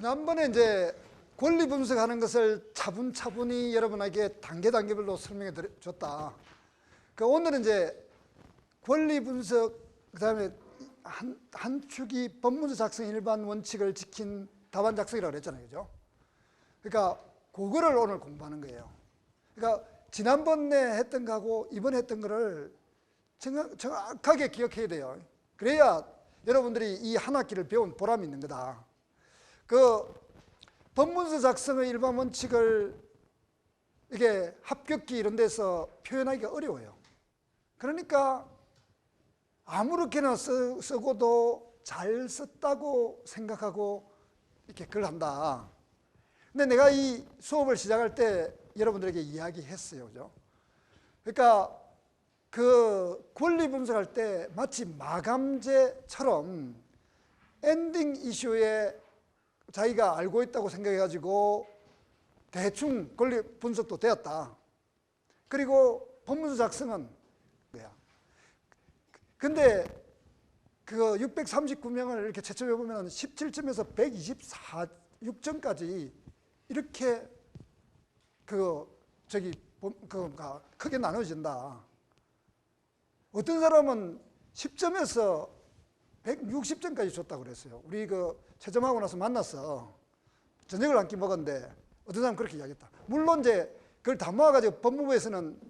지난번에 이제 권리 분석하는 것을 차분차분히 여러분에게 단계별로 설명해 줬다. 오늘은 이제 권리 분석, 그 다음에 한 축이 법문서 작성 일반 원칙을 지킨 답안 작성이라고 그랬잖아요. 그죠? 그러니까 그거를 오늘 공부하는 거예요. 그러니까 지난번에 했던 거하고 이번에 했던 거를 정확하게 기억해야 돼요. 그래야 여러분들이 이 한 학기를 배운 보람이 있는 거다. 법문서 작성의 일반 원칙을 이게 합격기 이런 데서 표현하기가 어려워요. 그러니까 아무렇게나 쓰고도 잘 썼다고 생각하고 이렇게 글 한다. 근데 내가 이 수업을 시작할 때 여러분들에게 이야기했어요. 그죠? 그러니까 그 권리 분석할 때 마치 마감제처럼 엔딩 이슈에 자기가 알고 있다고 생각해가지고 대충 권리 분석도 되었다. 그리고 법문서 작성은 뭐야? 근데 그 639명을 이렇게 채점해보면 17점에서 124점까지 이렇게 크게 나눠진다. 어떤 사람은 10점에서 160점까지 줬다고 그랬어요. 우리 채점하고 나서 만났어. 저녁을 한 끼 먹었는데 어떤 사람은 그렇게 이야기했다. 물론 이제 그걸 다 모아가지고 법무부에서는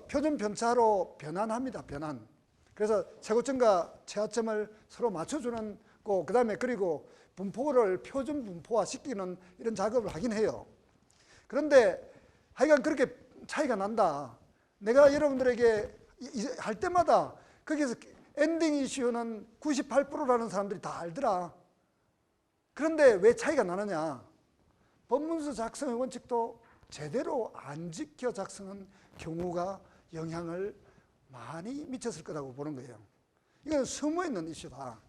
표준 편차로 변환합니다. 변환. 그래서 최고점과 최하점을 서로 맞춰주는 거, 그 다음에 그리고 분포를 표준 분포화 시키는 이런 작업을 하긴 해요. 그런데 하여간 그렇게 차이가 난다. 내가 여러분들에게 할 때마다 거기서 엔딩 이슈는 98%라는 사람들이 다 알더라. 그런데 왜 차이가 나느냐? 법문서 작성의 원칙도 제대로 안 지켜 작성한 경우가 영향을 많이 미쳤을 거라고 보는 거예요. 이건 숨어있는 이슈다.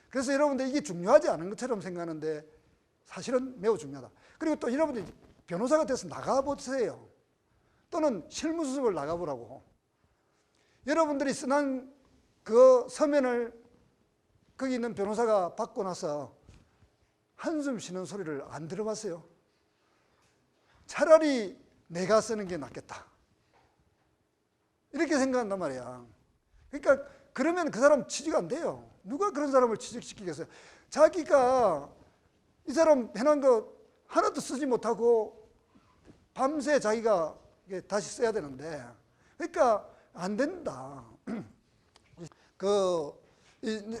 그래서 여러분들 이게 중요하지 않은 것처럼 생각하는데 사실은 매우 중요하다. 그리고 또 여러분들이 변호사가 돼서 나가보세요. 또는 실무수습을 나가보라고. 여러분들이 쓴 그 서면을 거기 있는 변호사가 받고 나서 한숨 쉬는 소리를 안 들어봤어요? 차라리 내가 쓰는 게 낫겠다. 이렇게 생각한단 말이야. 그러니까 그러면 그 사람 취직 안 돼요. 누가 그런 사람을 취직시키겠어요? 자기가 이 사람 해놓은 거 하나도 쓰지 못하고 밤새 자기가 다시 써야 되는데, 그러니까 안 된다.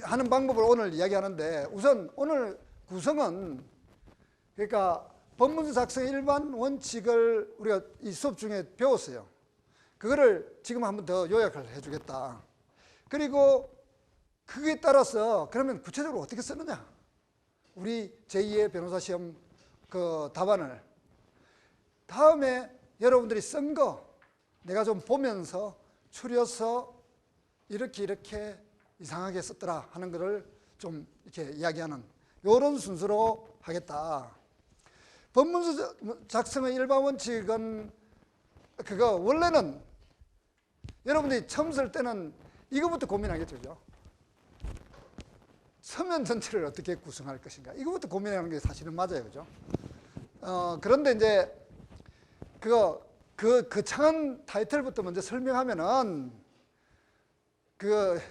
하는 방법을 오늘 이야기하는데, 우선 오늘 구성은, 그러니까 법문서 작성의 일반 원칙을 우리가 이 수업 중에 배웠어요. 그거를 지금 한번 더 요약을 해주겠다. 그리고 그에 따라서 그러면 구체적으로 어떻게 쓰느냐? 우리 제2의 변호사 시험 답안을 다음에 여러분들이 쓴 거 내가 좀 보면서 추려서 이렇게 이상하게 썼더라 하는 거를 좀 이렇게 이야기하는 이런 순서로 하겠다. 법문서 작성의 일반 원칙은 원래는 여러분들이 처음 쓸 때는 이거부터 고민하겠죠. 서면 전체를 어떻게 구성할 것인가. 이거부터 고민하는 게 사실은 맞아요. 그죠? 그런데 이제 그 창한 타이틀부터 먼저 설명하면은 그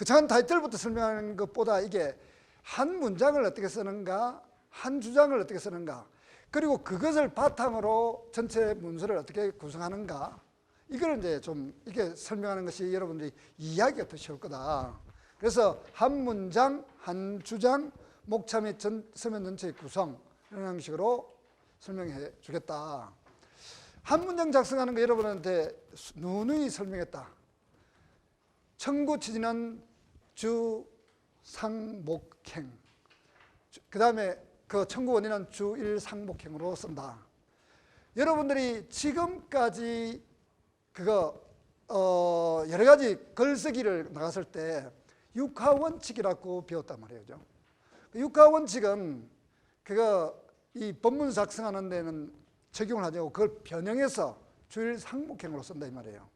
창한 타이틀부터 설명하는 것보다 이게 한 문장을 어떻게 쓰는가, 한 주장을 어떻게 쓰는가, 그리고 그것을 바탕으로 전체 문서를 어떻게 구성하는가, 이걸 이제 좀 이게 설명하는 것이 여러분들이 이해하기가 더 쉬울 거다. 그래서 한 문장, 한 주장, 목차 및 서면 전체의 구성, 이런 형식으로 설명해 주겠다. 한 문장 작성하는 거 여러분한테 누누이 설명했다. 청구 취지는 주상목행. 그 다음에 그 청구 원인은 주일상목행으로 쓴다. 여러분들이 지금까지 여러 가지 글쓰기를 나갔을 때 육하원칙이라고 배웠단 말이에요. 그죠? 육하원칙은 이 법문 작성하는 데는 적용을 하지 않고 그걸 변형해서 주일상목행으로 쓴다 이 말이에요.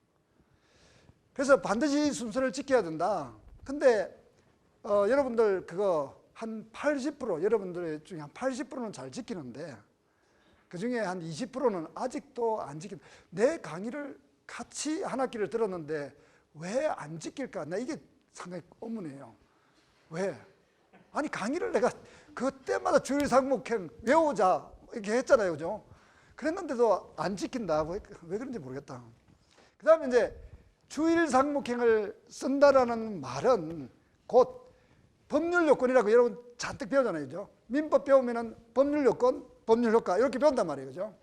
그래서 반드시 순서를 지켜야 된다. 근데 여러분들 그거 한 80% 여러분들 중에 한 80%는 잘 지키는데 그 중에 한 20%는 아직도 안 지킨다. 내 강의를 같이 한 학기를 들었는데 왜 안 지킬까? 나 이게 상당히 의문이에요. 왜? 아니 강의를 내가 그때마다 주일 상목행 외우자 이렇게 했잖아요, 그죠? 그랬는데도 안 지킨다. 왜 그런지 모르겠다. 그 다음에 이제 주일 상목행을 쓴다라는 말은 곧 법률 요건이라고 여러분 잔뜩 배우잖아요, 그죠? 민법 배우면은 법률 요건, 법률 효과 이렇게 배운단 말이에요, 그죠?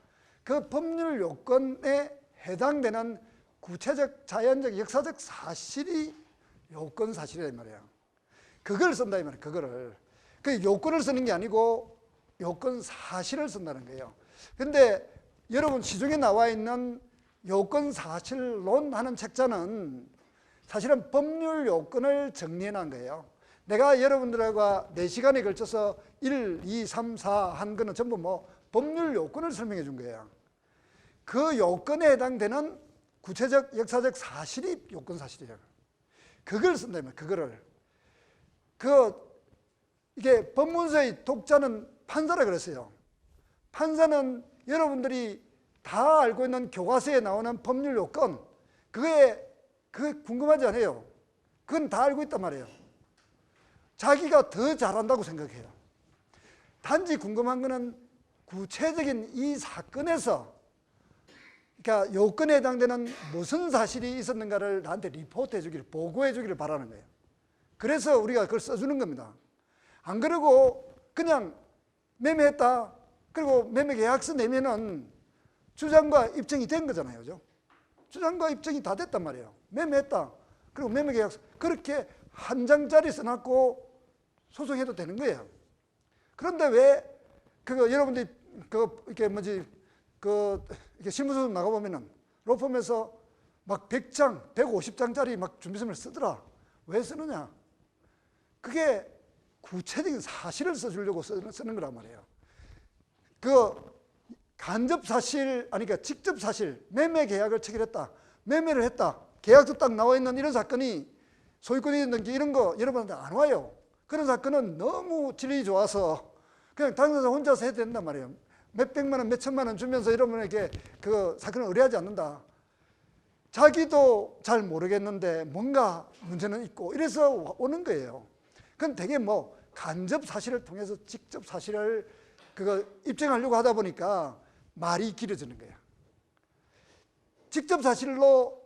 그 법률 요건에 해당되는 구체적, 자연적, 역사적 사실이 요건 사실이란 말이에요. 그걸 쓴다 이 말이에요. 그거를. 그 요건을 쓰는 게 아니고 요건 사실을 쓴다는 거예요. 근데 여러분 시중에 나와 있는 요건 사실론 하는 책자는 사실은 법률 요건을 정리해 놓은 거예요. 내가 여러분들과 4시간에 걸쳐서 1, 2, 3, 4 한 거는 전부 뭐 법률 요건을 설명해 준 거예요. 그 요건에 해당되는 구체적, 역사적 사실이 요건 사실이에요. 그걸 쓴다면 그거를. 이게 법문서의 독자는 판사라 그랬어요. 판사는 여러분들이 다 알고 있는 교과서에 나오는 법률 요건, 그게 궁금하지 않아요. 그건 다 알고 있단 말이에요. 자기가 더 잘한다고 생각해요. 단지 궁금한 거는 구체적인 이 사건에서, 그러니까 요건에 해당되는 무슨 사실이 있었는가를 나한테 리포트해 주기를, 보고해 주기를 바라는 거예요. 그래서 우리가 그걸 써주는 겁니다. 안 그러고 그냥 매매했다, 그리고 매매 계약서 내면은 주장과 입증이 된 거잖아요, 그죠? 주장과 입증이 다 됐단 말이에요. 매매했다, 그리고 매매 계약서 그렇게 한 장짜리 써놨고 소송해도 되는 거예요. 그런데 왜 여러분들이 이렇게 실무소송 나가보면은 로펌에서 막 100장, 150장짜리 막 준비서면을 쓰더라. 왜 쓰느냐? 그게 구체적인 사실을 써주려고 쓰는 거란 말이에요. 간접 사실, 아니, 그러니까 직접 사실, 매매 계약을 체결했다, 매매를 했다, 계약서 딱 나와 있는 이런 사건이 소유권이 있는 게 이런 거 여러분한테 안 와요. 그런 사건은 너무 질이 좋아서 그냥 당사자 혼자서 해야 된단 말이에요. 몇백만 원, 몇천만 원 주면서 여러분에게 그 사건을 의뢰하지 않는다. 자기도 잘 모르겠는데 뭔가 문제는 있고 이래서 오는 거예요. 그건 되게 뭐 간접 사실을 통해서 직접 사실을 입증하려고 하다 보니까 말이 길어지는 거예요. 직접 사실로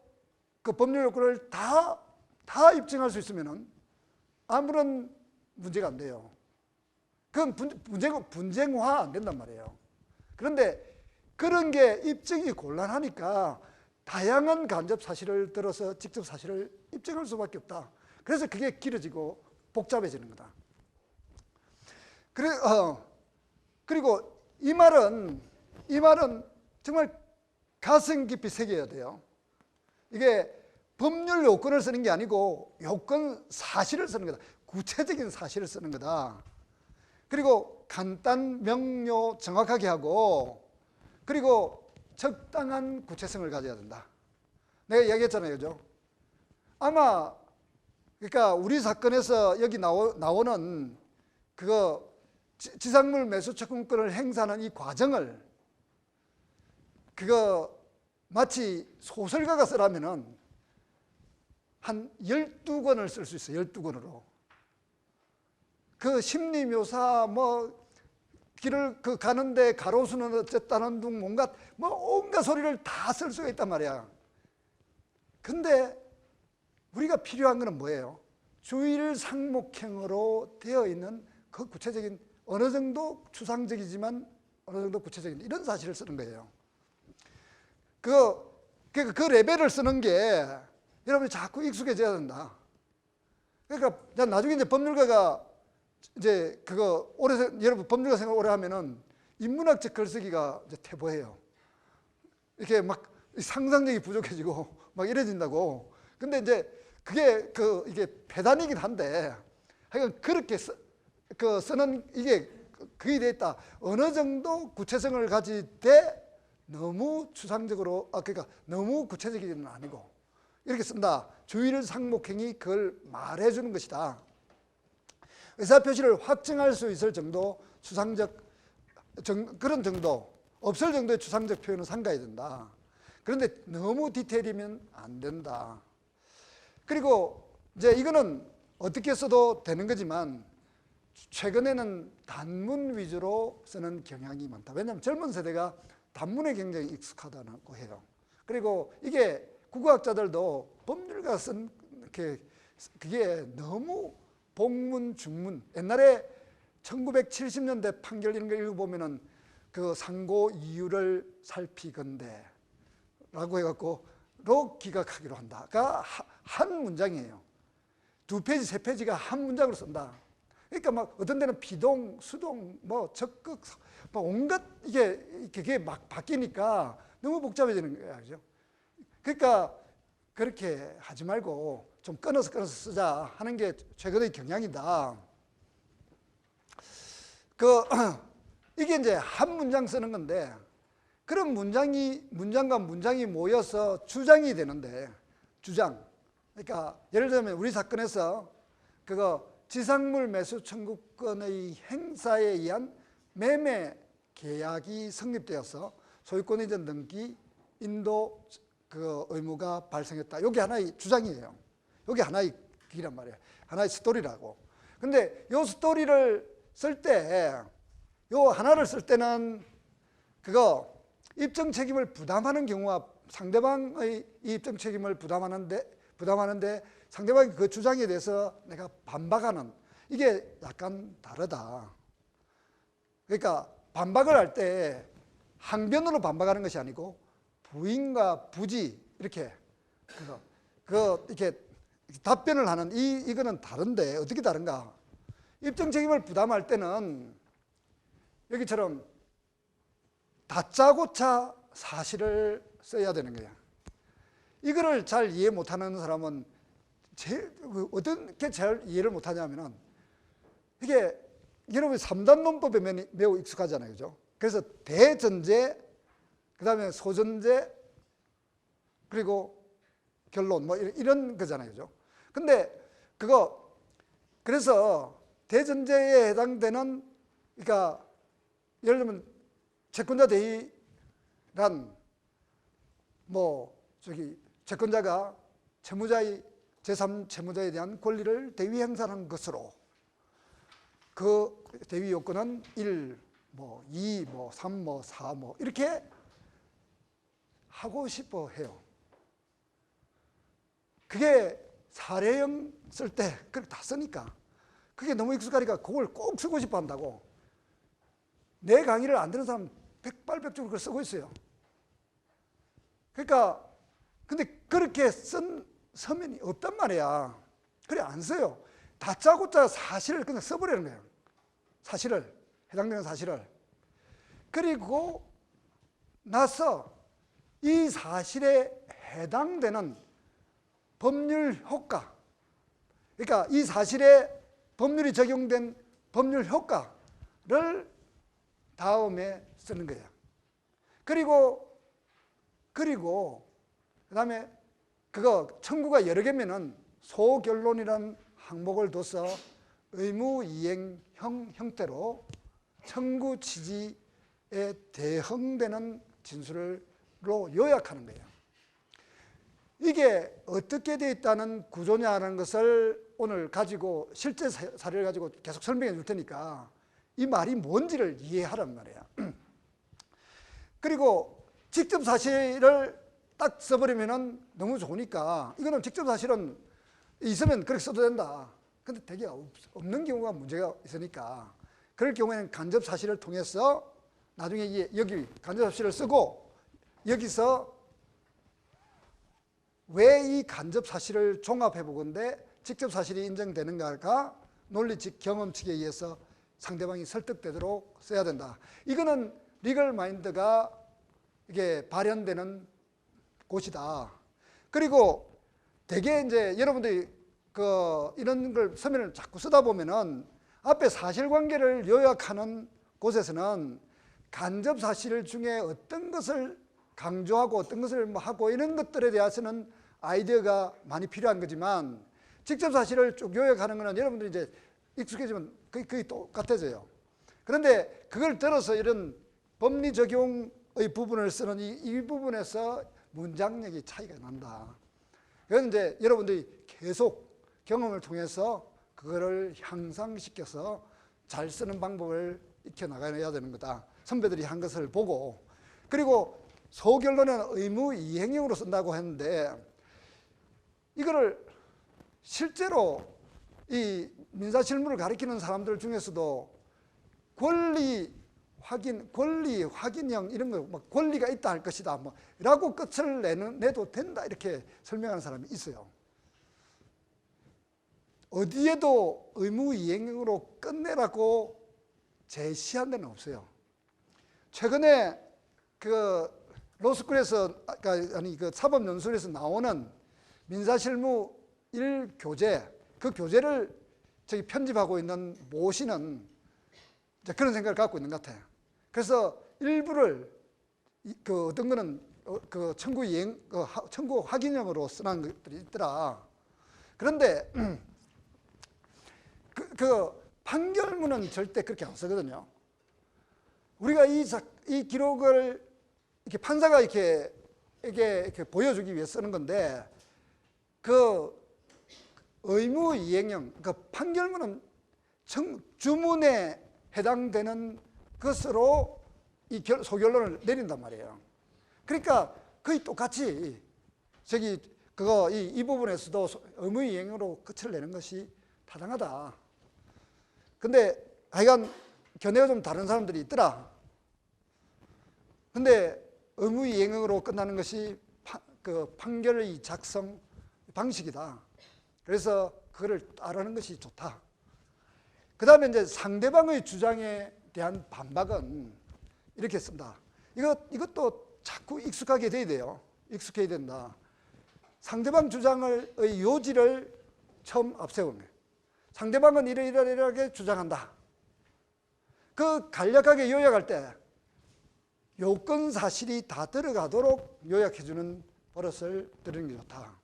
그 법률 요건을 다 입증할 수 있으면은 아무런 문제가 안 돼요. 그건 분쟁화 안 된단 말이에요. 그런데 그런 게 입증이 곤란하니까 다양한 간접 사실을 들어서 직접 사실을 입증할 수밖에 없다. 그래서 그게 길어지고 복잡해지는 거다. 그리고 이 말은 정말 가슴 깊이 새겨야 돼요. 이게 법률 요건을 쓰는 게 아니고 요건 사실을 쓰는 거다. 구체적인 사실을 쓰는 거다. 그리고 간단, 명료, 정확하게 하고, 그리고 적당한 구체성을 가져야 된다. 내가 이야기했잖아요, 그죠? 아마 그러니까 우리 사건에서 여기 나오는 지상물 매수 채권권을 행사하는 이 과정을 마치 소설가가 쓰라면은 한 12권을 쓸 수 있어요. 12권으로. 심리 묘사, 길을 가는데 가로수는 어쨌다는 둥, 온갖 소리를 다 쓸 수가 있단 말이야. 근데 우리가 필요한 거는 뭐예요? 주일 상목행으로 되어 있는 그 구체적인, 어느 정도 추상적이지만 어느 정도 구체적인 이런 사실을 쓰는 거예요. 그 레벨을 쓰는 게 여러분이 자꾸 익숙해져야 된다. 그러니까 나중에 이제 법률가가 이제 여러분 법률가 생활 오래 하면은 인문학적 글쓰기가 이제 퇴보해요. 이렇게 막 상상력이 부족해지고 막 이래진다고. 근데 이제 그게 이게 패단이긴 한데 하여간 그렇게 쓰는 이게 그게 돼 있다. 어느 정도 구체성을 가질 때 너무 추상적으로, 그러니까 너무 구체적인 건 아니고 이렇게 쓴다. 주일 상목행이 그걸 말해주는 것이다. 의사표시를 확증할 수 있을 정도 추상적 그런 정도, 없을 정도의 추상적 표현은 삼가야 된다. 그런데 너무 디테일이면 안 된다. 그리고 이제 이거는 어떻게 써도 되는 거지만 최근에는 단문 위주로 쓰는 경향이 많다. 왜냐하면 젊은 세대가 단문에 굉장히 익숙하다고 해요. 그리고 이게 국어학자들도 법률가 쓴 그게 너무 복문, 중문. 옛날에 1970년대 판결 이런 거 읽어보면은 그 상고 이유를 살피건대 라고 해갖고 로 기각하기로 한다가 한 문장이에요. 2페이지, 3페이지가 한 문장으로 쓴다. 그러니까 막 어떤 데는 비동, 수동, 뭐 적극, 뭐 온갖 그게 막 바뀌니까 너무 복잡해지는 거야, 그죠? 그러니까 그렇게 하지 말고 좀 끊어서 쓰자 하는 게 최근의 경향이다. 이게 이제 한 문장 쓰는 건데, 그런 문장과 문장이 모여서 주장이 되는데, 주장. 그러니까 예를 들면 우리 사건에서 지상물 매수 청구권의 행사에 의한 매매 계약이 성립되어서 소유권이 이제 넘기 인도 의무가 발생했다. 이게 하나의 주장이에요. 이게 하나의 길이란 말이에요. 하나의 스토리라고. 근데 이 스토리를 쓸 때, 요 하나를 쓸 때는 입증 책임을 부담하는 경우와 상대방의 입증 책임을 부담하는데 상대방이 그 주장에 대해서 내가 반박하는, 이게 약간 다르다. 그러니까 반박을 할 때 항변으로 반박하는 것이 아니고 부인과 부지 이렇게 이렇게 답변을 하는 이거는 다른데 어떻게 다른가? 입증 책임을 부담할 때는 여기처럼 다짜고짜 사실을 써야 되는 거야. 이거를 잘 이해 못하는 사람은 어떻게 잘 이해를 못하냐면은, 이게 여러분 3단 논법에 매우 익숙하잖아요, 그죠? 그래서 대전제, 그 다음에 소전제, 그리고 결론, 뭐 이런 거잖아요, 그죠? 근데 그래서 대전제에 해당되는, 그러니까 예를 들면 채권자 대의란 채권자가 제3채무자에 대한 권리를 대위 행사하는 것으로, 그 대위 요건은 1, 2, 3, 4 이렇게 하고 싶어 해요. 그게 사례형 쓸 때 그렇게 다 쓰니까 그게 너무 익숙하니까 그걸 꼭 쓰고 싶어 한다고. 내 강의를 안 듣는 사람 백발백중으로 그걸 쓰고 있어요. 그러니까 근데 그렇게 쓴 서면이 없단 말이야. 그래 안 써요. 다짜고짜 사실을 그냥 써버리는 거예요. 사실을, 해당되는 사실을. 그리고 나서 이 사실에 해당되는 법률 효과, 그러니까 이 사실에 법률이 적용된 법률 효과를 다음에 쓰는 거예요. 그리고 그다음에 청구가 여러 개면은 소결론이라는 항목을 둬서 의무이행형 형태로 청구 취지에 대응되는 진술로 요약하는 거예요. 이게 어떻게 되어 있다는 구조냐는 것을 오늘 가지고 실제 사례를 가지고 계속 설명해 줄 테니까 이 말이 뭔지를 이해하란 말이야. 그리고 직접 사실을 딱 써버리면 너무 좋으니까, 이거는 직접 사실은 있으면 그렇게 써도 된다. 근데 되게 없는 경우가 문제가 있으니까, 그럴 경우에는 간접 사실을 통해서 나중에 여기 간접 사실을 쓰고, 여기서 왜 이 간접 사실을 종합해 보건데 직접 사실이 인정되는가가 논리적 경험칙에 의해서 상대방이 설득되도록 써야 된다. 이거는 리걸 마인드가 이게 발현되는 곳이다. 그리고 되게 이제 여러분들이 이런 걸 서면을 자꾸 쓰다 보면은 앞에 사실관계를 요약하는 곳에서는 간접 사실 중에 어떤 것을 강조하고 어떤 것을 하고 이런 것들에 대해서는 아이디어가 많이 필요한 거지만, 직접 사실을 쭉 요약하는 것은 여러분들이 이제 익숙해지면 거의 똑같아져요. 그런데 그걸 들어서 이런 법리 적용의 부분을 쓰는 이 부분에서 문장력이 차이가 난다. 그래서 이제 여러분들이 계속 경험을 통해서 그거를 향상시켜서 잘 쓰는 방법을 익혀나가야 되는 거다. 선배들이 한 것을 보고, 그리고 소결론은 의무 이행형으로 쓴다고 했는데, 이거를 실제로 이 민사실무를 가리키는 사람들 중에서도 권리 확인형 이런 거, 뭐 권리가 있다 할 것이다, 뭐 라고 끝을 내도 된다 이렇게 설명하는 사람이 있어요. 어디에도 의무 이행형으로 끝내라고 제시한 데는 없어요. 최근에 그 로스쿨에서 그 사법연수원에서 나오는 민사실무 1교재, 그 교재를 저기 편집하고 있는 모 씨는 이제 그런 생각을 갖고 있는 것 같아요. 그래서 일부를 그 어떤 거는 그 청구 확인형으로 쓰는 것들이 있더라. 그런데 그 판결문은 절대 그렇게 안 쓰거든요. 우리가 이 기록을 이렇게 판사가 이렇게 보여주기 위해 쓰는 건데, 그 의무 이행형, 그 판결문은 주문에 해당되는 것으로 이 소결론을 내린단 말이에요. 그러니까 거의 똑같이 이 부분에서도 의무 이행으로 끝을 내는 것이 타당하다. 근데 하여간 견해가 좀 다른 사람들이 있더라. 근데 의무 이행으로 끝나는 것이 그 판결의 작성 방식이다. 그래서 그거를 따르는 것이 좋다. 그 다음에 이제 상대방의 주장에 대한 반박은 이렇게 씁니다. 이것도 자꾸 익숙하게 돼야 돼요. 익숙해야 된다. 상대방 주장의 요지를 처음 앞세우면, 상대방은 이러이러하게 주장한다. 그 간략하게 요약할 때 요건 사실이 다 들어가도록 요약해주는 버릇을 들이는 게 좋다.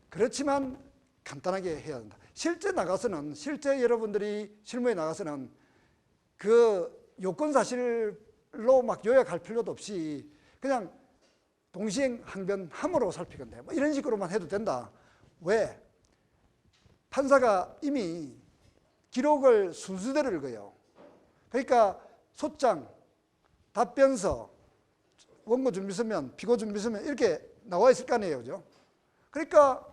그렇지만 간단하게 해야 한다. 실제 여러분들이 실무에 나가서는 그 요건 사실로 막 요약할 필요도 없이 그냥 동시행 항변함으로 살피면 돼. 뭐 이런 식으로만 해도 된다. 왜? 판사가 이미 기록을 순서대로 읽어요. 그러니까 소장, 답변서, 원고 준비서면, 피고 준비서면 이렇게 나와 있을 거 아니에요. 그죠? 그러니까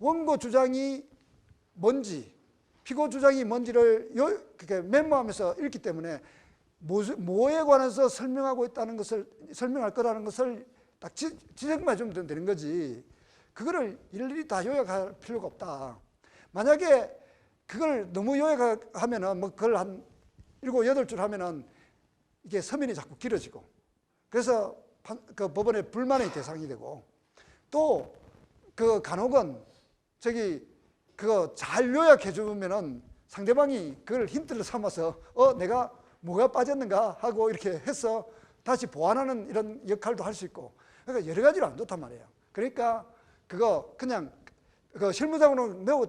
원고 주장이 뭔지, 피고 주장이 뭔지를 메모하면서 읽기 때문에 뭐에 관해서 설명하고 있다는 것을, 설명할 거라는 것을 딱 지적만 해주면 되는 거지. 그거를 일일이 다 요약할 필요가 없다. 만약에 그걸 너무 요약하면은 뭐 그걸 한 7, 8줄 하면은 이게 서면이 자꾸 길어지고, 그래서 그 법원의 불만의 대상이 되고, 또 그 간혹은 그거 잘 요약해 주면은 상대방이 그걸 힌트를 삼아서 내가 뭐가 빠졌는가 하고 이렇게 해서 다시 보완하는 이런 역할도 할 수 있고, 그러니까 여러 가지로 안 좋단 말이에요. 그러니까 그거 그냥 그 실무상으로는 매우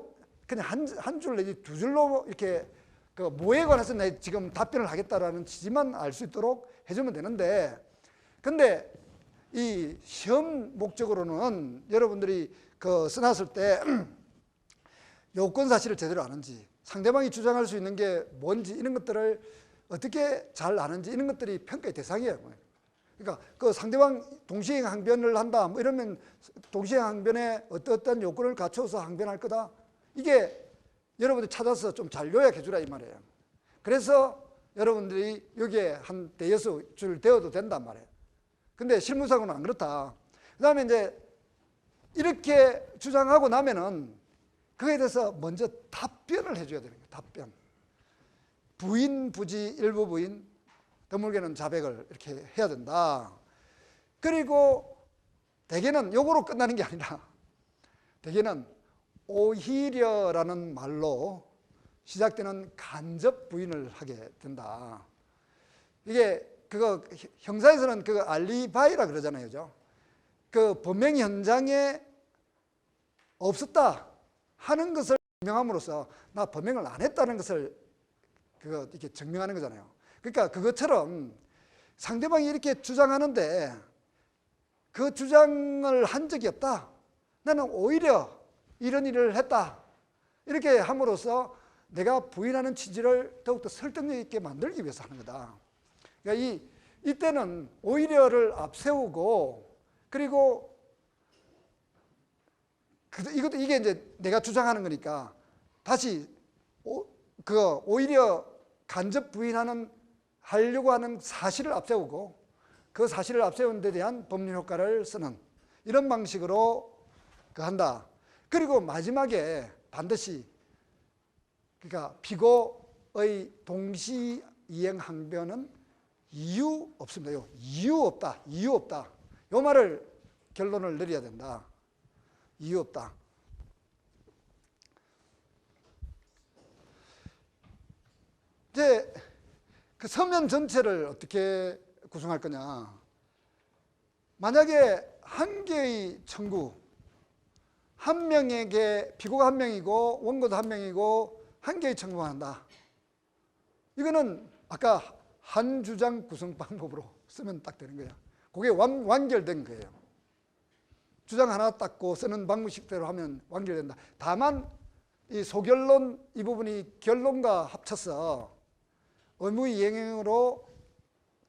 그냥 한 줄 내지 2줄로 이렇게 그 뭐에 관해서 내 지금 답변을 하겠다라는 취지만 알 수 있도록 해주면 되는데, 근데 이 시험 목적으로는 여러분들이 그 써놨을 때 요건 사실을 제대로 아는지, 상대방이 주장할 수 있는 게 뭔지 이런 것들을 어떻게 잘 아는지 이런 것들이 평가의 대상이에요. 그러니까 그 상대방 동시행 항변을 한다 뭐 이러면 동시행 항변에 어떤 요건을 갖춰서 항변할 거다. 이게 여러분들이 찾아서 좀 잘 요약해 주라 이 말이에요. 그래서 여러분들이 여기에 한 5줄 되어도 된단 말이에요. 근데 실무상으로는 안 그렇다. 그 다음에 이제 이렇게 주장하고 나면은 그에 대해서 먼저 답변을 해줘야 되는 거예요. 답변. 부인, 부지, 일부 부인, 드물게는 자백을 이렇게 해야 된다. 그리고 대개는 요거로 끝나는 게 아니라 대개는 오히려라는 말로 시작되는 간접 부인을 하게 된다. 이게 그거 형사에서는 그거 알리바이라 그러잖아요. 그죠? 그 범행 현장에 없었다 하는 것을 증명함으로써 나 범행을 안 했다는 것을 이렇게 증명하는 거잖아요. 그러니까 그것처럼 상대방이 이렇게 주장하는데 그 주장을 한 적이 없다. 나는 오히려 이런 일을 했다. 이렇게 함으로써 내가 부인하는 취지를 더욱더 설득력 있게 만들기 위해서 하는 거다. 그러니까 이때는 오히려를 앞세우고, 그리고 이게 이제 내가 주장하는 거니까 다시 오히려 간접 부인하는 하려고 하는 사실을 앞세우고, 그 사실을 앞세우는 데 대한 법률 효과를 쓰는 이런 방식으로 한다. 그리고 마지막에 반드시 그러니까 피고의 동시 이행 항변은 이유 없습니다. 이유 없다. 이유 없다. 요 말을 결론을 내려야 된다. 이유 없다. 이제 그 서면 전체를 어떻게 구성할 거냐. 만약에 한 개의 청구, 한 명에게 피고가 한 명이고 원고도 한 명이고 한 개의 청구만 한다. 이거는 아까 한 주장 구성 방법으로 쓰면 딱 되는 거야. 그게 완결된 거예요. 주장 하나 닦고 쓰는 방식대로 하면 완결된다. 다만 이 소결론 이 부분이 결론과 합쳐서 의무이행으로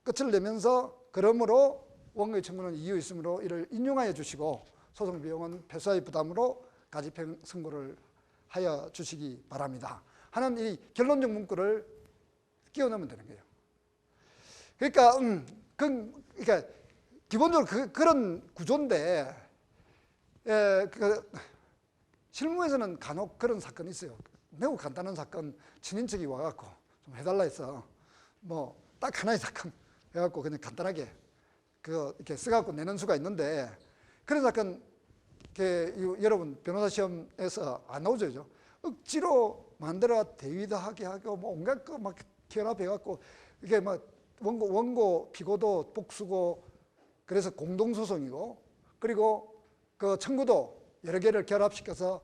끝을 내면서 그러므로 원고의 청구는 이유 있으므로 이를 인용하여 주시고 소송 비용은 패소의 부담으로 가집행 선고를 하여 주시기 바랍니다 하는 이 결론적 문구를 끼워 넣으면 되는 거예요. 그러니까 기본적으로 그런 구조인데 실무에서는 간혹 그런 사건이 있어요. 매우 간단한 사건, 친인척이 와갖고 좀 해달라 해서 뭐 딱 하나의 사건 해갖고 그냥 간단하게 이렇게 써갖고 내는 수가 있는데, 그런 사건 여러분 변호사 시험에서 안 나오죠. 억지로 만들어 대위도 하게 하고 뭐 온갖 거 막 결합해갖고 이게 막 원고 피고도 복수고, 그래서 공동소송이고, 그리고 그 청구도 여러 개를 결합시켜서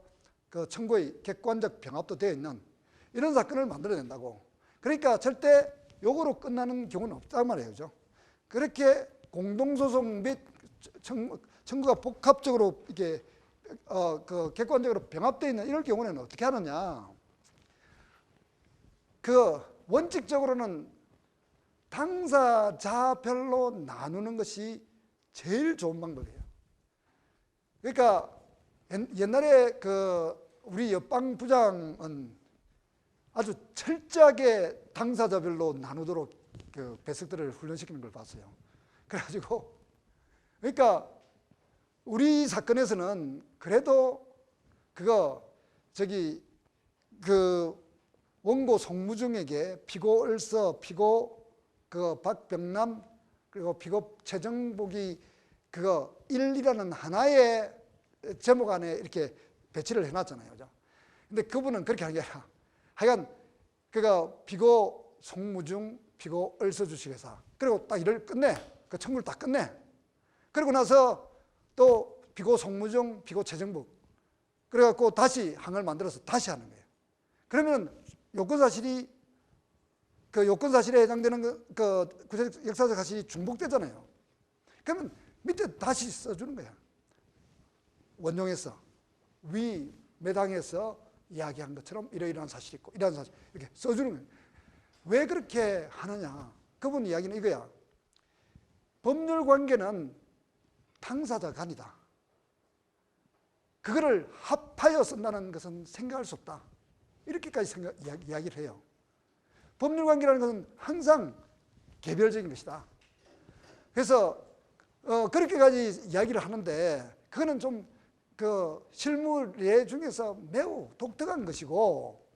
그 청구의 객관적 병합도 되어 있는 이런 사건을 만들어낸다고. 그러니까 절대 요거로 끝나는 경우는 없단 말이에요. 그렇게 공동소송 및 청구가 복합적으로 이게 그 객관적으로 병합되어 있는 이럴 경우는 어떻게 하느냐. 원칙적으로는 당사자별로 나누는 것이 제일 좋은 방법이에요. 그러니까 옛날에 우리 옆방 부장은 아주 철저하게 당사자별로 나누도록 배석들을 훈련시키는 걸 봤어요. 그래가지고 그러니까 우리 사건에서는 그래도 원고 송무중에게 피고 을서, 피고 박병남, 그리고 피고 최정복이 1이라는 하나의 제목 안에 이렇게 배치를 해놨잖아요. 근데 그분은 그렇게 하는 게 아니라 하여간 피고 송무중, 피고 을서주식회사, 그리고 딱 일을 끝내. 그 청구를 딱 끝내. 그리고 나서 또 피고 송무중, 피고 최정복, 그래갖고 다시 항을 만들어서 다시 하는 거예요. 그러면 요건사실이 요건사실에 해당되는 역사적 사실이 중복되잖아요. 그러면 밑에 다시 써주는 거야. 원용에서 위 몇 항에서 이야기한 것처럼 이러이러한 사실이 있고 이러한 사실 이렇게 써주는 거예요. 왜 그렇게 하느냐. 그분 이야기는 이거야. 법률 관계는 당사자 간이다. 그거를 합하여 쓴다는 것은 생각할 수 없다. 이렇게까지 이야기를 해요. 법률 관계라는 것은 항상 개별적인 것이다. 그래서 그렇게까지 이야기를 하는데, 그거는 좀 실무례 중에서 매우 독특한 것이고,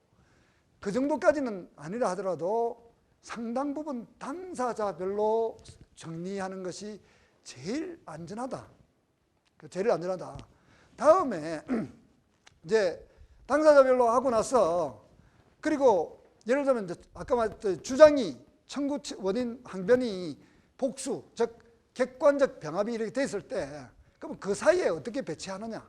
그 정도까지는 아니라 하더라도 상당 부분 당사자별로 정리하는 것이 제일 안전하다. 제일 안전하다. 다음에 이제 당사자별로 하고 나서, 그리고 예를 들면 이제 아까 말했던 주장이, 청구 원인 항변이 복수, 즉 객관적 병합이 이렇게 됐을 때, 그럼 그 사이에 어떻게 배치하느냐.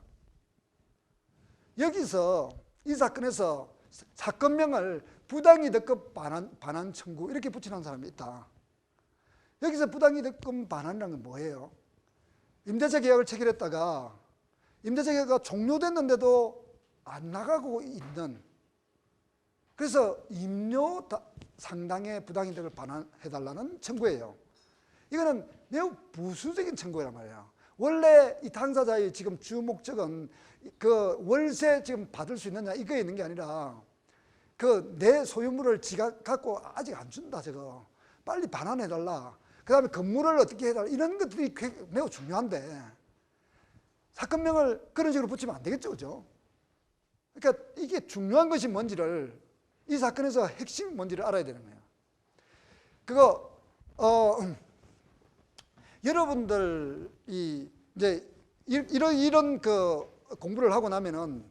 여기서 이 사건에서 사건명을 부당이득금 반환 청구 이렇게 붙이는 사람이 있다. 여기서 부당이득금 반환이라는 건 뭐예요? 임대차 계약을 체결했다가 임대차 계약이 종료됐는데도 안 나가고 있는, 그래서 임료 상당의 부당이득을 반환해달라는 청구예요. 이거는 매우 부수적인 청구란 말이에요. 원래 이 당사자의 지금 주 목적은 그 월세 지금 받을 수 있느냐 이거에 있는 게 아니라 그 내 소유물을 지가 갖고 아직 안 준다, 저거 빨리 반환해달라, 그 다음에 건물을 어떻게 해달라, 이런 것들이 매우 중요한데 사건명을 그런 식으로 붙이면 안 되겠죠, 그죠? 그러니까 이게 중요한 것이 뭔지를, 이 사건에서 핵심이 뭔지를 알아야 되는 거예요. 그거 여러분들이 이제 이런 그 공부를 하고 나면은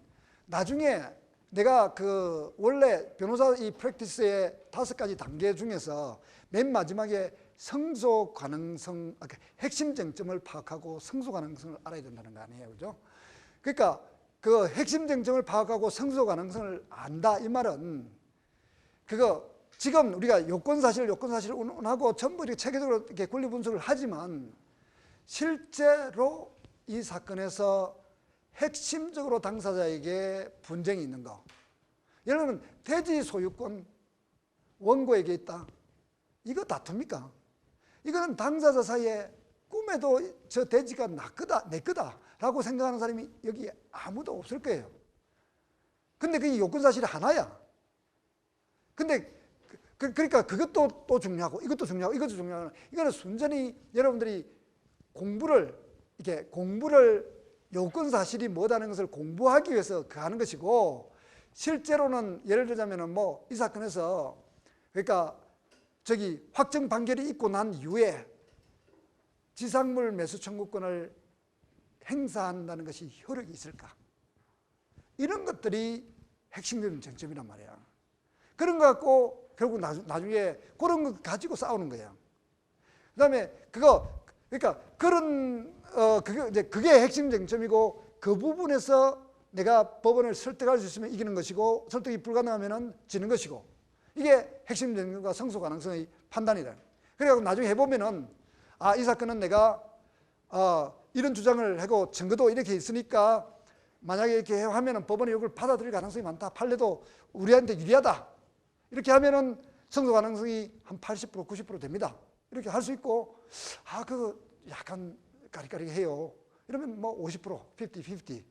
나중에 내가 그 원래 변호사 이 프랙티스의 5가지 단계 중에서 맨 마지막에 승소 가능성, 핵심 쟁점을 파악하고 승소 가능성을 알아야 된다는 거 아니에요, 그죠? 그러니까 그 핵심 쟁점을 파악하고 승소 가능성을 안다 이 말은, 그거 지금 우리가 요건사실을 운운하고 전부 이렇게 체계적으로 이렇게 권리 분석을 하지만 실제로 이 사건에서 핵심적으로 당사자에게 분쟁이 있는 거, 예를 들면 대지 소유권 원고에게 있다, 이거 다툽니까? 이거는 당사자 사이에 꿈에도 저 대지가 내 거다 라고 생각하는 사람이 여기 아무도 없을 거예요. 근데 그게 요건사실이 하나야. 근데 그러니까 그것도 또 중요하고 이것도 중요하고 이것도 중요하고, 이거는 순전히 여러분들이 공부를 요건사실이 뭐다는 것을 공부하기 위해서 하는 것이고, 실제로는 예를 들자면은 뭐 이 사건에서 그러니까 저기 확정 판결이 있고 난 이후에 지상물 매수 청구권을 행사한다는 것이 효력이 있을까? 이런 것들이 핵심적인 쟁점이란 말이야. 그런 거 갖고 결국 나중에 그런 거 가지고 싸우는 거예요. 그다음에 그러니까 그게 핵심 쟁점이고, 그 부분에서 내가 법원을 설득할 수 있으면 이기는 것이고 설득이 불가능하면 지는 것이고, 이게 핵심 쟁점과 승소 가능성의 판단이다. 그래서 나중에 해보면은 이 사건은 내가 이런 주장을 하고 증거도 이렇게 있으니까 만약에 이렇게 하면은 법원이 이걸 받아들일 가능성이 많다, 판례도 우리한테 유리하다, 이렇게 하면은 승소 가능성이 한 80% 90% 됩니다. 이렇게 할 수 있고, 그거 약간 까리까리해요, 이러면 뭐 50% 50-50 이렇게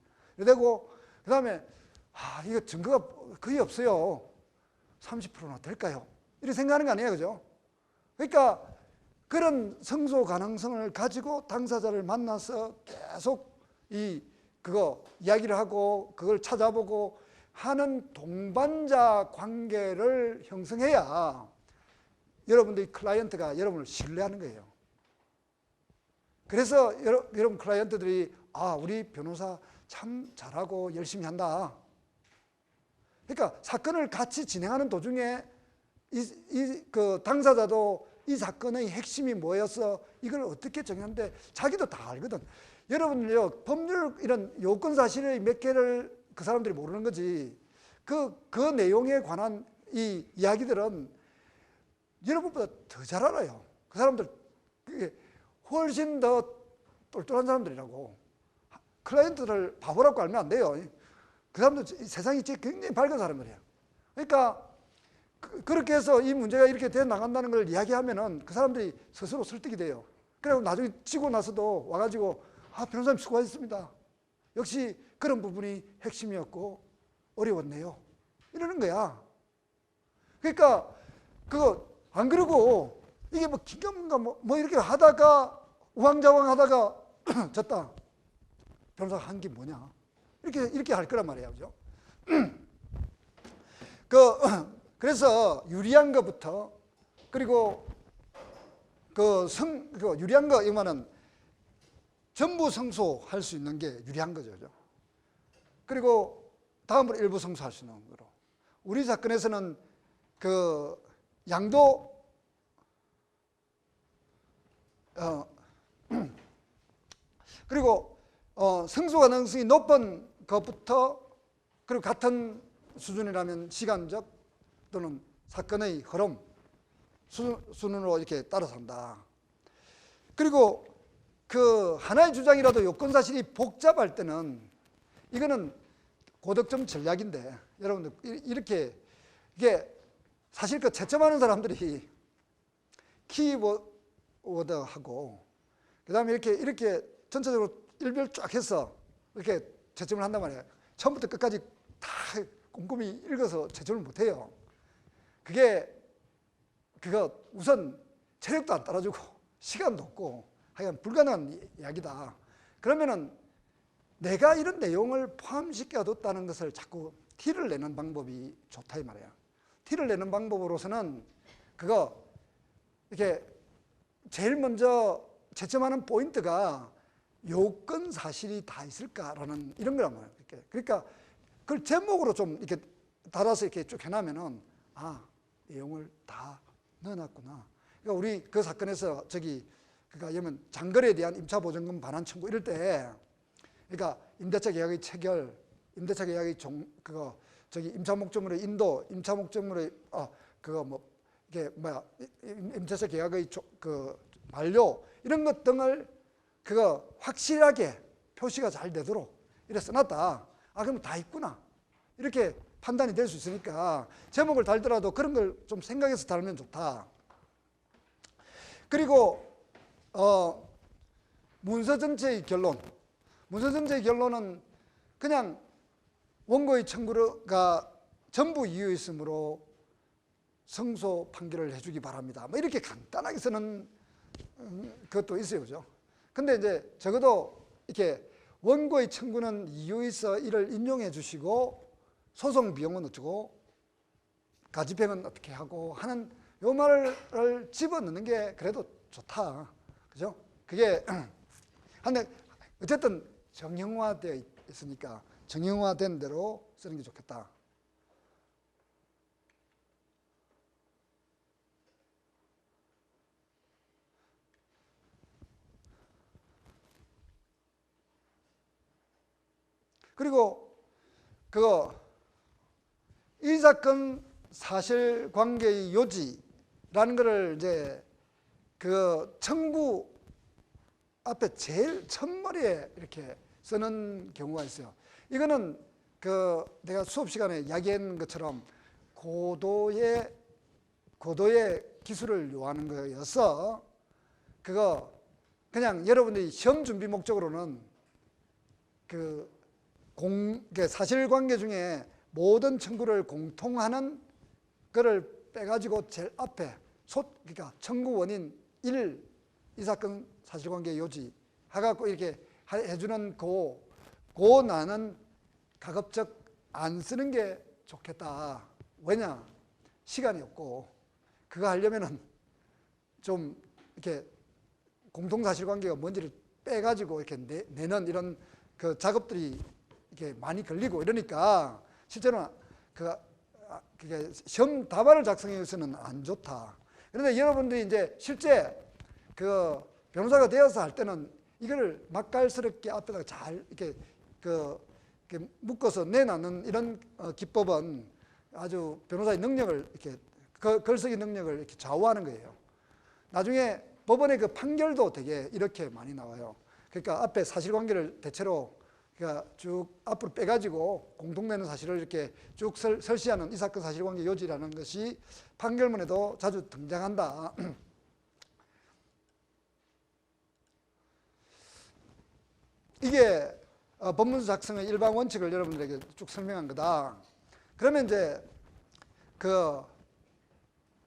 되고, 그 다음에 이거 증거가 거의 없어요, 30%나 될까요? 이렇게 생각하는 거 아니에요, 그죠? 그러니까 그런 승소 가능성을 가지고 당사자를 만나서 계속 그거 이야기를 하고 그걸 찾아보고 하는 동반자 관계를 형성해야 여러분들이 클라이언트가 여러분을 신뢰하는 거예요. 그래서 여러분 클라이언트들이 우리 변호사 참 잘하고 열심히 한다. 그러니까 사건을 같이 진행하는 도중에 그 당사자도 이 사건의 핵심이 뭐였어, 이걸 어떻게 정했는데 자기도 다 알거든. 여러분들요, 법률 이런 요건 사실의 몇 개를 그 사람들이 모르는 거지, 그 내용에 관한 이 이야기들은 여러분보다 더 잘 알아요. 그 사람들 훨씬 더 똘똘한 사람들이라고. 클라이언트를 바보라고 알면 안 돼요. 그 사람들 세상이 굉장히 밝은 사람들이에요. 그러니까 그렇게 해서 이 문제가 이렇게 돼 나간다는 걸 이야기하면은 그 사람들이 스스로 설득이 돼요. 그리고 나중에 치고 나서도 와가지고 변호사님 수고하셨습니다, 역시 그런 부분이 핵심이었고 어려웠네요, 이러는 거야. 그러니까 그거 안 그러고 이게 뭐 긴가민가 뭐 이렇게 하다가 우왕좌왕 하다가 졌다, 변호사가 한 게 뭐냐, 이렇게 할 거란 말이에요, 그죠? 그래서 유리한 것부터, 그리고 유리한 거 이거는 전부 승소할 수 있는 게 유리한 거죠, 그죠? 그리고 다음으로 일부 승소할 수 있는 거로, 우리 사건에서는 그 양도 그리고 승소 가능성이 높은 것부터, 그리고 같은 수준이라면 시간적 또는 사건의 흐름 수준으로 이렇게 따라서 한다. 그리고 그 하나의 주장이라도 요건 사실이 복잡할 때는 이거는 고득점 전략인데, 여러분들 이렇게 이게 사실 그 채점하는 사람들이 키워드하고 그다음에 이렇게 전체적으로 일별 쫙 해서 이렇게 채점을 한단 말이에요. 처음부터 끝까지 다 꼼꼼히 읽어서 채점을 못 해요. 그거 우선 체력도 안 따라주고 시간도 없고 하여간 불가능한 이야기다. 그러면은 내가 이런 내용을 포함시켜 뒀다는 것을 자꾸 티를 내는 방법이 좋다 이 말이에요. 티를 내는 방법으로서는 그거 이렇게 제일 먼저 채점하는 포인트가 요건 사실이 다 있을까라는 이런 거란 말이에요. 그러니까 그걸 제목으로 좀 이렇게 달아서 이렇게 쭉 해놓으면은 내용을 다 넣어놨구나. 그러니까 우리 그 사건에서 그러니까 예면 장거리에 대한 임차보증금 반환 청구 이럴 때, 그러니까 임대차 계약의 체결, 임대차 계약의 임차 목적물의 인도, 임차 목적물의 임대차 계약의 만료 이런 것 등을 확실하게 표시가 잘 되도록 이렇게 써놨다. 그럼 다 있구나. 이렇게 판단이 될 수 있으니까 제목을 달더라도 그런 걸 좀 생각해서 달면 좋다. 그리고 문서 전체의 결론. 문서 전체의 결론은 그냥 원고의 청구가 전부 이유있으므로 승소 판결을 해주기 바랍니다. 뭐 이렇게 간단하게 쓰는 것도 있어요, 그죠? 근데 이제 적어도 이렇게 원고의 청구는 이유있어 이를 인용해 주시고 소송 비용은 어쩌고 가집행은 어떻게 하고 하는 요 말을 집어넣는 게 그래도 좋다, 그죠? 그게 근데 어쨌든 정형화되어 있으니까 정형화된 대로 쓰는 게 좋겠다. 그리고 이 사건 사실관계의 요지라는 것을 이제 청구 앞에 제일 첫머리에 이렇게 쓰는 경우가 있어요. 이거는 내가 수업 시간에 이야기한 것처럼 고도의 기술을 요하는 거여서 그냥 여러분들이 시험 준비 목적으로는 사실관계 중에 모든 청구를 공통하는 거를 빼가지고 제일 앞에 그러니까 청구 원인 1, 이 사건 사실관계 요지 해갖고 이렇게 해주는 나는 가급적 안 쓰는 게 좋겠다. 왜냐? 시간이 없고 그거 하려면은 좀 이렇게 공통사실관계가 뭔지를 빼가지고 이렇게 내는 이런 작업들이 이렇게 많이 걸리고 이러니까 실제로는 그게 시험 답안을 작성해 위해서는 안 좋다. 그런데 여러분들이 이제 실제 변호사가 되어서 할 때는 이걸 맛깔스럽게 앞에다가 잘 이렇게 묶어서 내놓는 이런 기법은 아주 변호사의 능력을 이렇게 글쓰기 능력을 이렇게 좌우하는 거예요. 나중에 법원의 판결도 되게 이렇게 많이 나와요. 그러니까 앞에 사실관계를 대체로 쭉 앞으로 빼가지고 공통되는 사실을 이렇게 쭉 설시하는 이 사건 사실관계 요지라는 것이 판결문에도 자주 등장한다. 이게 법문서 작성의 일반 원칙을 여러분들에게 쭉 설명한 거다. 그러면 이제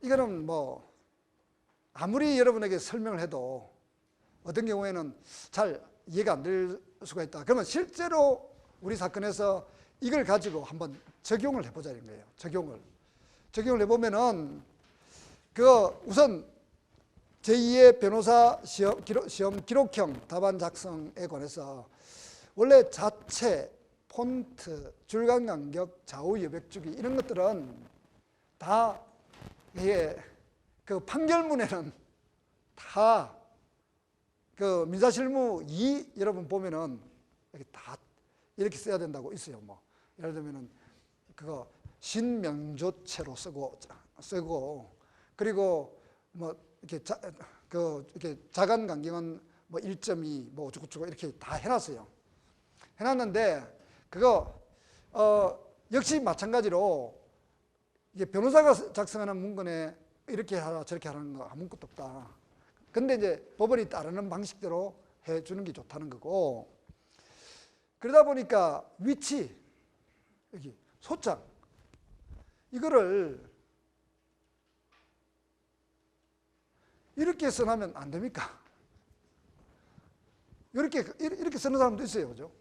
이거는 뭐 아무리 여러분에게 설명을 해도 어떤 경우에는 잘 이해가 안 될 수가 있다. 그러면 실제로 우리 사건에서 이걸 가지고 한번 적용을 해보자 이런 거예요. 적용을 해보면은 우선 제2의 변호사 시험 기록형 답안 작성에 관해서 원래 자체, 폰트, 줄간 간격, 좌우 여백 주기 이런 것들은 다 이게 판결문에는 다 민사실무 2 여러분 보면은 이렇게 다 이렇게 써야 된다고 있어요. 뭐 예를 들면은 신명조체로 쓰고 그리고 뭐 이렇게 이렇게 자간 간격은 뭐 1.2 뭐 어쩌고저쩌고 이렇게 다 해놨어요. 해놨는데 그거 역시 마찬가지로 이게 변호사가 작성하는 문건에 이렇게 하라 저렇게 하라는 거 아무것도 없다. 근데 이제 법원이 따르는 방식대로 해주는 게 좋다는 거고, 그러다 보니까 위치, 여기 소장, 이거를 이렇게 써놓으면 안 됩니까? 이렇게 쓰는 사람도 있어요. 그죠?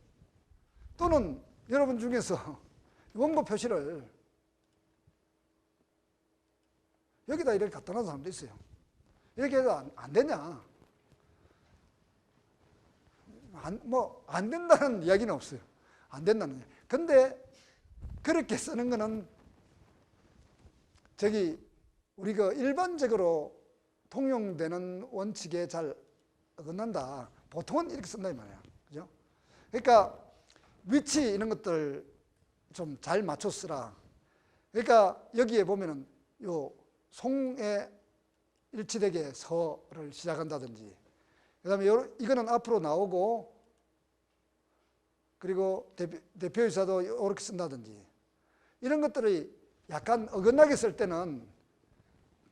또는 여러분 중에서 원고 표시를 여기다 이렇게 갖다 놓은 사람도 있어요. 이렇게 해도 안 되냐? 안 된다는 이야기는 없어요. 안 된다는 이야기. 근데 그렇게 쓰는 거는 우리가 일반적으로 통용되는 원칙에 잘 어긋난다. 보통은 이렇게 쓴다 이 말이야. 그죠? 그러니까 위치 이런 것들 좀 잘 맞춰 쓰라. 그러니까 여기에 보면은 요 송에 일치되게 서를 시작한다든지, 그 다음에 이거는 앞으로 나오고, 그리고 대표이사도 이렇게 쓴다든지, 이런 것들이 약간 어긋나게 쓸 때는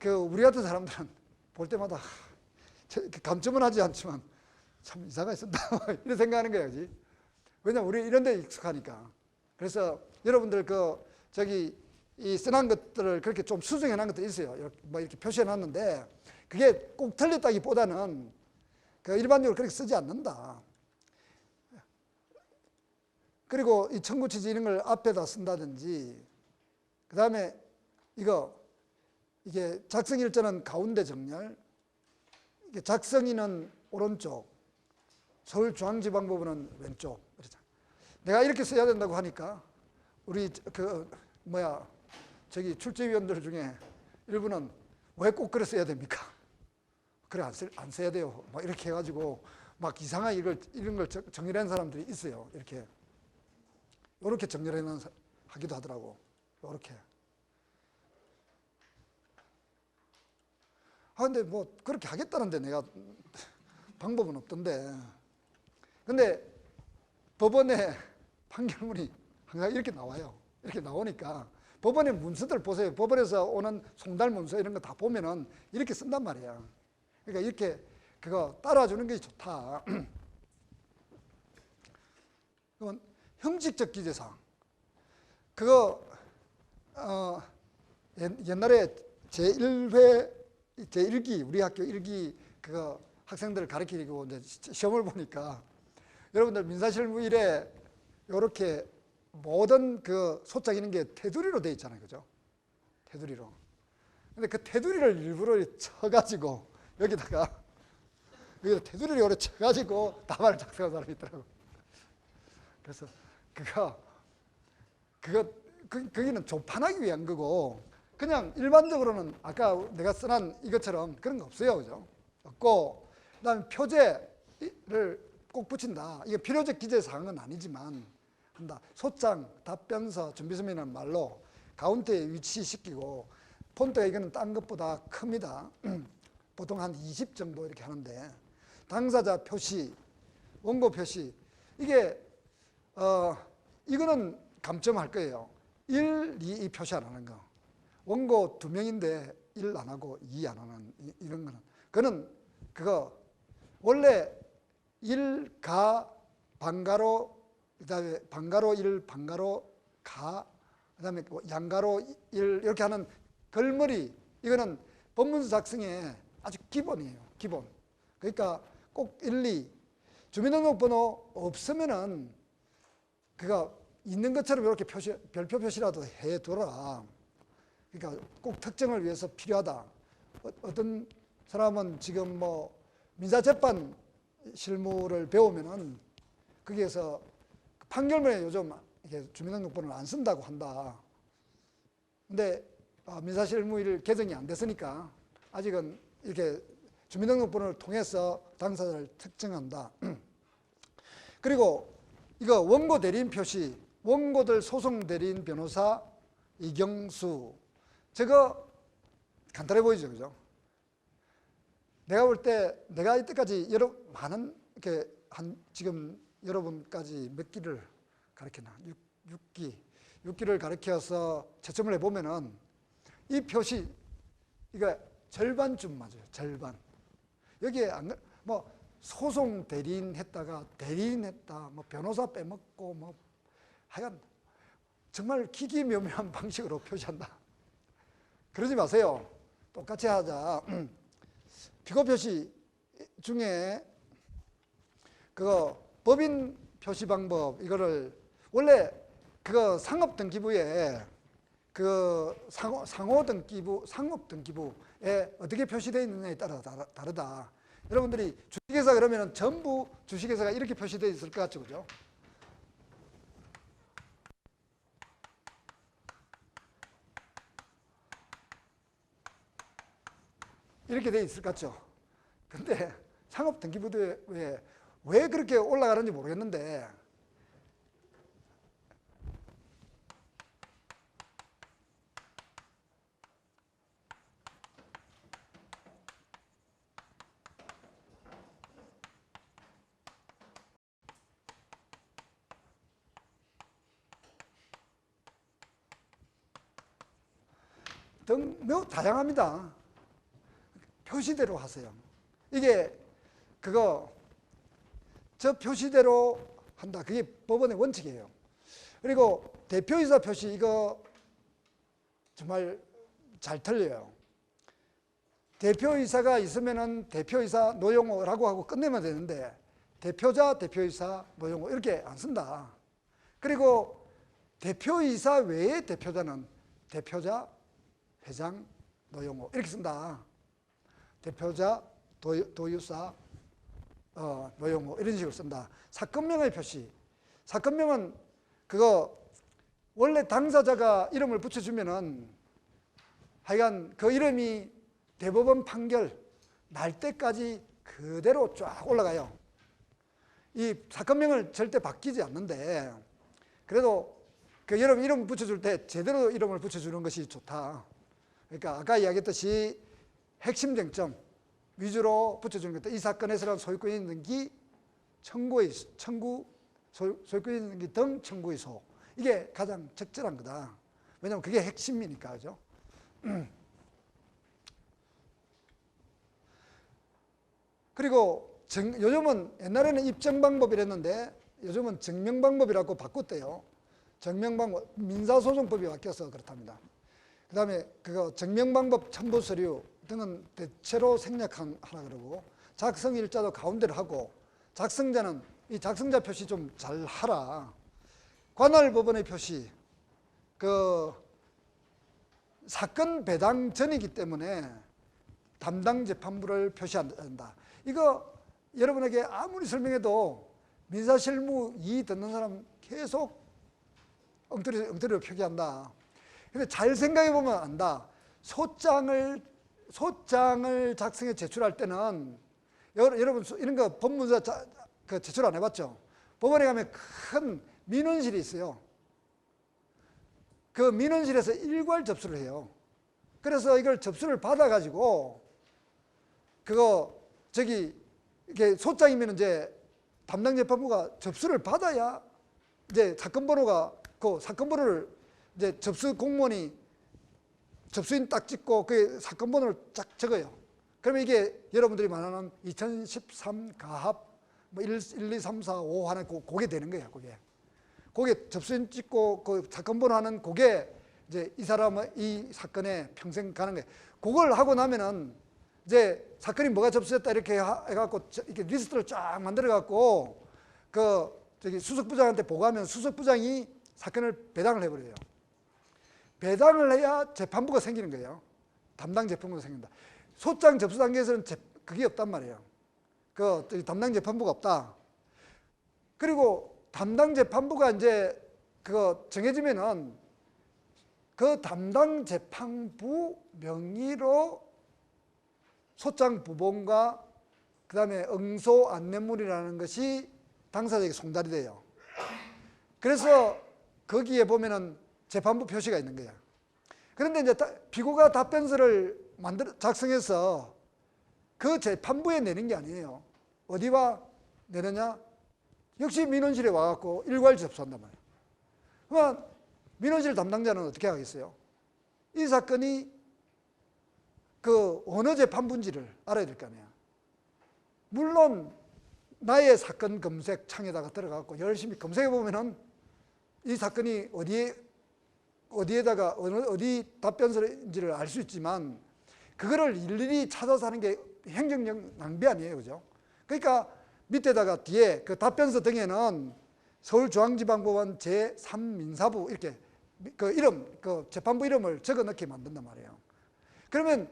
우리 같은 사람들은 볼 때마다 감점은 하지 않지만 참 이상하게 쓴다 이런 생각하는 거야. 그지? 왜냐면 우리 이런 데 익숙하니까. 그래서 여러분들 이 써놓은 것들을 그렇게 좀 수정해 놓은 것들이 있어요. 이렇게 표시해 놨는데 그게 꼭 틀렸다기보다는 일반적으로 그렇게 쓰지 않는다. 그리고 이 청구취지 이런 걸 앞에다 쓴다든지, 그 다음에 이게 작성일자는 가운데 정렬, 이게 작성인은 오른쪽, 서울중앙지방법원은 왼쪽. 내가 이렇게 써야 된다고 하니까 우리 출제위원들 중에 일부는 왜 꼭 그래 써야 됩니까? 그래 안 써야 돼요. 막 이렇게 해가지고 막 이상하게 이런 걸 정렬하는 사람들이 있어요. 이렇게 정렬해 하기도 하더라고. 이렇게. 근데 뭐 그렇게 하겠다는데 내가 방법은 없던데. 근데 법원의 판결문이 항상 이렇게 나와요. 이렇게 나오니까 법원의 문서들 보세요. 법원에서 오는 송달 문서 이런 거 다 보면은 이렇게 쓴단 말이야. 그러니까 이렇게 그거 따라주는 게 좋다. 그건 형식적 기재사항. 그거 옛날에 제1기 우리 학교 1기 그거 학생들을 가르치고 이제 시험을 보니까 여러분들 민사실무일에 이렇게 모든 소장 이런 게 테두리로 되어 있잖아요. 그죠? 테두리로. 근데 그 테두리를 일부러 쳐가지고 여기다가 테두리를 이렇게 쳐가지고 답안을 작성한 사람이 있더라고. 그래서 거기는 조판하기 위한 거고, 그냥 일반적으로는 아까 내가 써난 이것처럼 그런 거 없어요. 그죠? 없고, 그 다음에 표제를 꼭 붙인다. 이게 필요적 기재사항은 아니지만 한다. 소장, 답변서, 준비서면이라는 말로 가운데에 위치시키고, 폰트가 이거는 딴 것보다 큽니다. 보통 한 20 정도 이렇게 하는데, 당사자 표시, 원고 표시, 이거는 감점할 거예요. 1, 2 표시 안 하는 거. 원고 2명인데 1 안 하고 2 안 하는 이런 거는. 그거 원래 1가 반가로, 그다음에 반가로 1, 반가로 가, 그다음에 양가로 1 이렇게 하는 글머리, 이거는 법문서 작성에 아주 기본이에요. 기본. 그러니까 꼭 1, 2 주민등록번호 없으면은 그거 있는 것처럼 이렇게 별표 표시라도 해둬라. 그러니까 꼭 특정을 위해서 필요하다. 어떤 사람은 지금 민사재판 실무를 배우면은 거기에서 판결문에 요즘 이렇게 주민등록번호를 안 쓴다고 한다. 근데 민사실무일 개정이 안 됐으니까 아직은 이렇게 주민등록번호를 통해서 당사자를 특정한다. 그리고 이거 원고 대리인 표시, 원고들 소송 대리인 변호사, 이경수. 저거 간단해 보이죠, 그죠? 내가 볼 때, 내가 이때까지 많은, 이렇게 지금 여러분까지 몇 기를 가르쳤나? 6기를 가르쳐서 채점을 해보면은 이 표시, 이거 절반쯤 맞아요, 절반. 여기에 뭐 소송 대리인 했다가 대리인 했다, 뭐 변호사 빼먹고, 뭐 하여간 정말 기기묘묘한 방식으로 표시한다. 그러지 마세요. 똑같이 하자. 비교 표시 중에 그거 법인 표시 방법, 이거를 원래 그거 상업 등기부에 그 상호 등기부, 상업 등기부에 어떻게 표시되어 있느냐에 따라 다르다. 여러분들이 주식회사 그러면 전부 주식회사가 이렇게 표시되어 있을 것 같죠, 그죠? 이렇게 되어 있을 것 같죠? 근데 상업 등기부도에 왜 그렇게 올라가는지 모르겠는데, 등 매우 다양합니다. 표시대로 하세요. 이게 저 표시대로 한다. 그게 법원의 원칙이에요. 그리고 대표이사 표시, 이거 정말 잘 틀려요. 대표이사가 있으면은 대표이사 노용호라고 하고 끝내면 되는데, 대표자, 대표이사, 노용호 이렇게 안 쓴다. 그리고 대표이사 외의 대표자는 대표자, 회장, 노용호 이렇게 쓴다. 대표자, 도유사, 노용호 이런 식으로 쓴다. 사건명의 표시. 사건명은 그거 원래 당사자가 이름을 붙여주면은 하여간 그 이름이 대법원 판결 날 때까지 그대로 쫙 올라가요. 이 사건명을 절대 바뀌지 않는데, 그래도 그 여러분 이름 붙여줄 때 제대로 이름을 붙여주는 것이 좋다. 그러니까 아까 이야기했듯이 핵심 쟁점 위주로 붙여주는 것도, 이 사건에서는 소유권 등기 소유권 등기 등 청구의 소, 이게 가장 적절한 거다. 왜냐하면 그게 핵심이니까, 그죠? 그리고 요즘은 옛날에는 입증 방법이랬는데 요즘은 증명 방법이라고 바꿨대요. 증명 방법, 민사소송법이 바뀌어서 그렇답니다. 그 다음에 그거 증명 방법 첨부 서류 등은 대체로 생략하라 그러고, 작성일자도 가운데로 하고, 작성자는 이 작성자 표시 좀 잘 하라. 관할 법원의 표시, 그 사건 배당 전이기 때문에 담당 재판부를 표시한다. 이거 여러분에게 아무리 설명해도 민사실무 2 듣는 사람 계속 엉터리로 표기한다. 근데 잘 생각해 보면 안다. 소장을 작성해 제출할 때는, 여러분 이런 거 법무사 제출 안 해봤죠? 법원에 가면 큰 민원실이 있어요. 그 민원실에서 일괄 접수를 해요. 그래서 이걸 접수를 받아가지고 이게 소장이면 이제 담당 재판부가 접수를 받아야 이제 사건 번호가, 그 사건 번호를 이제 접수 공무원이 접수인 딱 찍고 그 사건 번호를 쫙 적어요. 그러면 이게 여러분들이 말하는 2013 가합 뭐 1, 2, 3, 4, 5 하는 그게 되는 거예요. 그게 접수인 찍고 그 사건 번호 하는 그게 이제 이 사람은 이 사건에 평생 가는 거예요. 그걸 하고 나면은 이제 사건이 뭐가 접수됐다 이렇게 해갖고 이렇게 리스트를 쫙 만들어갖고 수석부장한테 보고하면 수석부장이 사건을 배당을 해버려요. 배당을 해야 재판부가 생기는 거예요. 담당 재판부가 생긴다. 소장 접수 단계에서는 그게 없단 말이에요. 담당 재판부가 없다. 그리고 담당 재판부가 이제 그거 정해지면은 그 담당 재판부 명의로 소장 부본과 그 다음에 응소 안내물이라는 것이 당사자에게 송달이 돼요. 그래서 거기에 보면은 재판부 표시가 있는 거야. 그런데 이제 피고가 답변서를 작성해서 그 재판부에 내는 게 아니에요. 어디와 내느냐? 역시 민원실에 와갖고 일괄 접수한단 말이에요. 그러면 민원실 담당자는 어떻게 하겠어요? 이 사건이 그 어느 재판부인지를 알아야 될 거 아니에요. 물론 나의 사건 검색 창에다가 들어가고 열심히 검색해 보면은 이 사건이 어디에다가 어디 답변서인지를 알 수 있지만 그거를 일일이 찾아서 하는 게 행정적 낭비 아니에요, 그죠? 그러니까 밑에다가 뒤에 그 답변서 등에는 서울중앙지방법원 제3민사부 이렇게 그 이름, 그 재판부 이름을 적어 넣게 만든단 말이에요. 그러면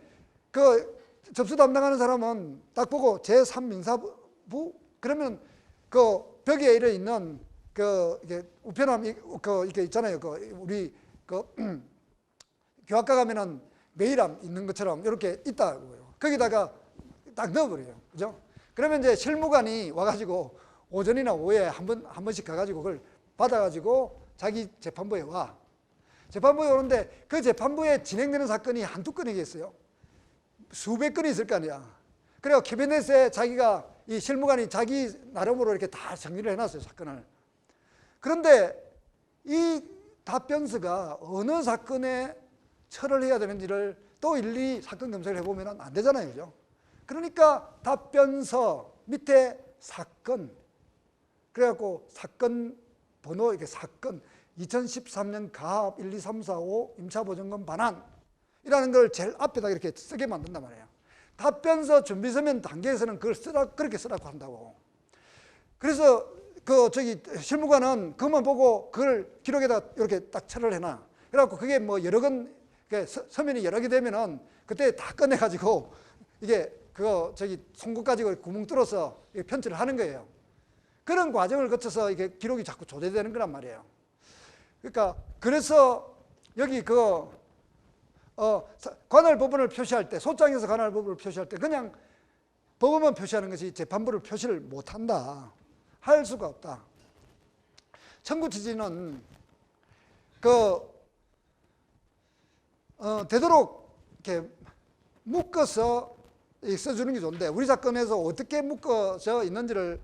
그 접수 담당하는 사람은 딱 보고 제3민사부 그러면 그 벽에 이래 있는 그 이게 우편함 그 이게 있잖아요. 그 우리 그 교학과 가면은 메일함 있는 것처럼 이렇게 있다고요. 거기다가 딱 넣어버려요. 그죠? 그러면 이제 실무관이 와가지고 오전이나 오후에 한 번씩 가가지고 그걸 받아가지고 자기 재판부에 와. 재판부에 오는데 그 재판부에 진행되는 사건이 한두 건이겠어요? 수백 건이 있을 거 아니야. 그래서 캐비넷에 자기가 이 실무관이 자기 나름으로 이렇게 다 정리를 해놨어요, 사건을. 그런데 이 답변서가 어느 사건에 처리를 해야 되는지를 또 일일이 사건 검색을 해보면 안 되잖아요, 그죠? 그러니까 답변서 밑에 사건, 그래갖고 사건 번호, 이게 사건 2013년 가합 1, 2, 3, 4, 5 임차보증금 반환이라는 걸 제일 앞에다 이렇게 쓰게 만든단 말이에요. 답변서 준비서면 단계에서는 그걸 그렇게 쓰라고 한다고. 그래서 그 실무관은 그것만 보고 그걸 기록에다 이렇게 딱 처리를 해놔. 그래갖고 그게 뭐 여러 건 서면이 여러 개 되면은 그때 다 꺼내가지고 이게 송곳 가지고 구멍 뚫어서 편집을 하는 거예요. 그런 과정을 거쳐서 이게 기록이 자꾸 조제되는 거란 말이에요. 그러니까 그래서 여기 관할 법원을 표시할 때, 소장에서 관할 법원을 표시할 때 그냥 법원만 표시하는 것이 재판부를 표시를 못한다. 할 수가 없다. 청구 취지는 되도록 이렇게 묶어서 써주는 게 좋은데 우리 사건에서 어떻게 묶어져 있는지를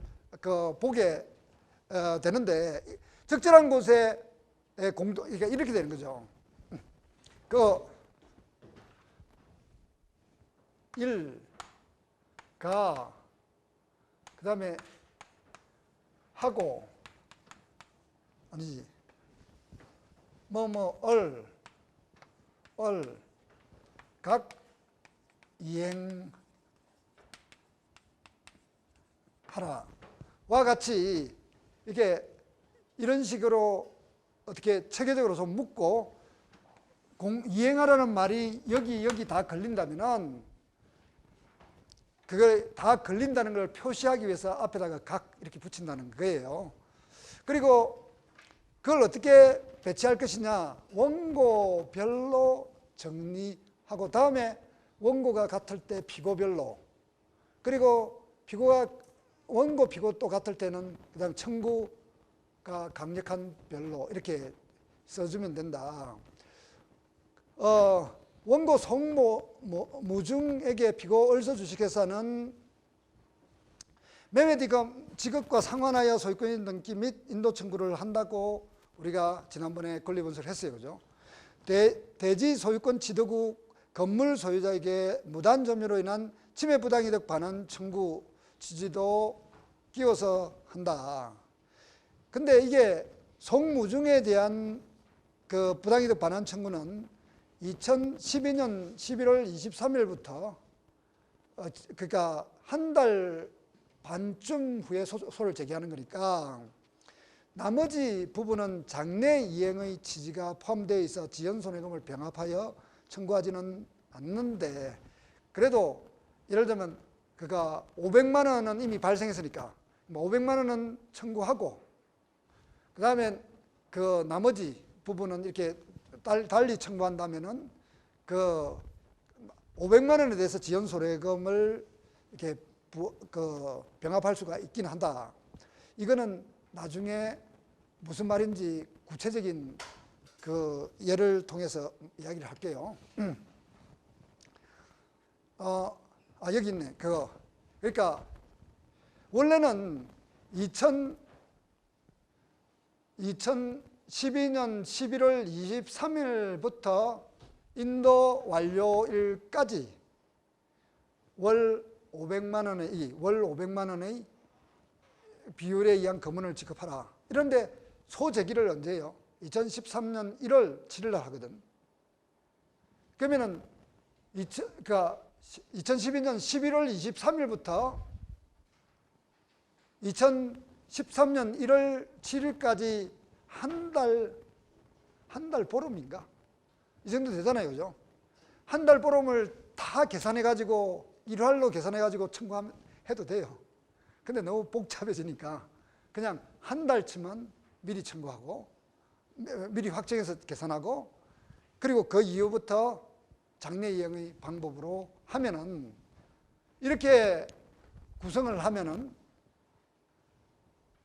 보게 되는데 적절한 곳에 이렇게 되는 거죠. 그 다음에 하고 아니지 각 이행하라 와 같이 이렇게 이런 식으로 어떻게 체계적으로 좀 묶고 이행하라는 말이 여기 다 걸린다면은 그걸 다 걸린다는 걸 표시하기 위해서 앞에다가 각 이렇게 붙인다는 거예요. 그리고 그걸 어떻게 배치할 것이냐, 원고별로 정리하고 다음에 원고가 같을 때 피고별로, 그리고 원고 피고 또 같을 때는 그다음 청구가 강력한 별로 이렇게 써주면 된다. 원고 송무중에게 피고 을서주식회사는 매매디금 지급과 상환하여 소유권 등기 및 인도 청구를 한다고 우리가 지난번에 권리분석을 했어요, 그죠? 대지 소유권 취득 건물 소유자에게 무단 점유로 인한 침해 부당이득 반환 청구 취지도 끼워서 한다. 근데 이게 송무중에 대한 그 부당이득 반환 청구는 2012년 11월 23일부터 그러니까 한 달 반쯤 후에 소를 제기하는 거니까 나머지 부분은 장래 이행의 취지가 포함되어 있어 지연손해금을 병합하여 청구하지는 않는데 그래도 예를 들면 그가 500만 원은 이미 발생했으니까 500만 원은 청구하고 그 다음에 그 나머지 부분은 이렇게 달리 청구한다면은 그 500만 원에 대해서 지연손해금을 이렇게 병합할 수가 있긴 한다. 이거는 나중에 무슨 말인지 구체적인 그 예를 통해서 이야기를 할게요. 여기 있네. 그거. 그러니까 원래는 2012년 11월 23일부터 인도 완료일까지 월 500만 원의 비율에 의한 검은을 지급하라. 이런데 소재기를 언제요? 2013년 1월 7일 날 하거든. 그러면은 2012년 11월 23일부터 2013년 1월 7일까지 한 달 보름인가? 이 정도 되잖아요. 그죠? 한 달 보름을 다 계산해가지고 일괄로 계산해가지고 청구해도 돼요. 근데 너무 복잡해지니까 그냥 한 달치만 미리 청구하고 미리 확정해서 계산하고 그리고 그 이후부터 장래 이행의 방법으로 하면은 이렇게 구성을 하면은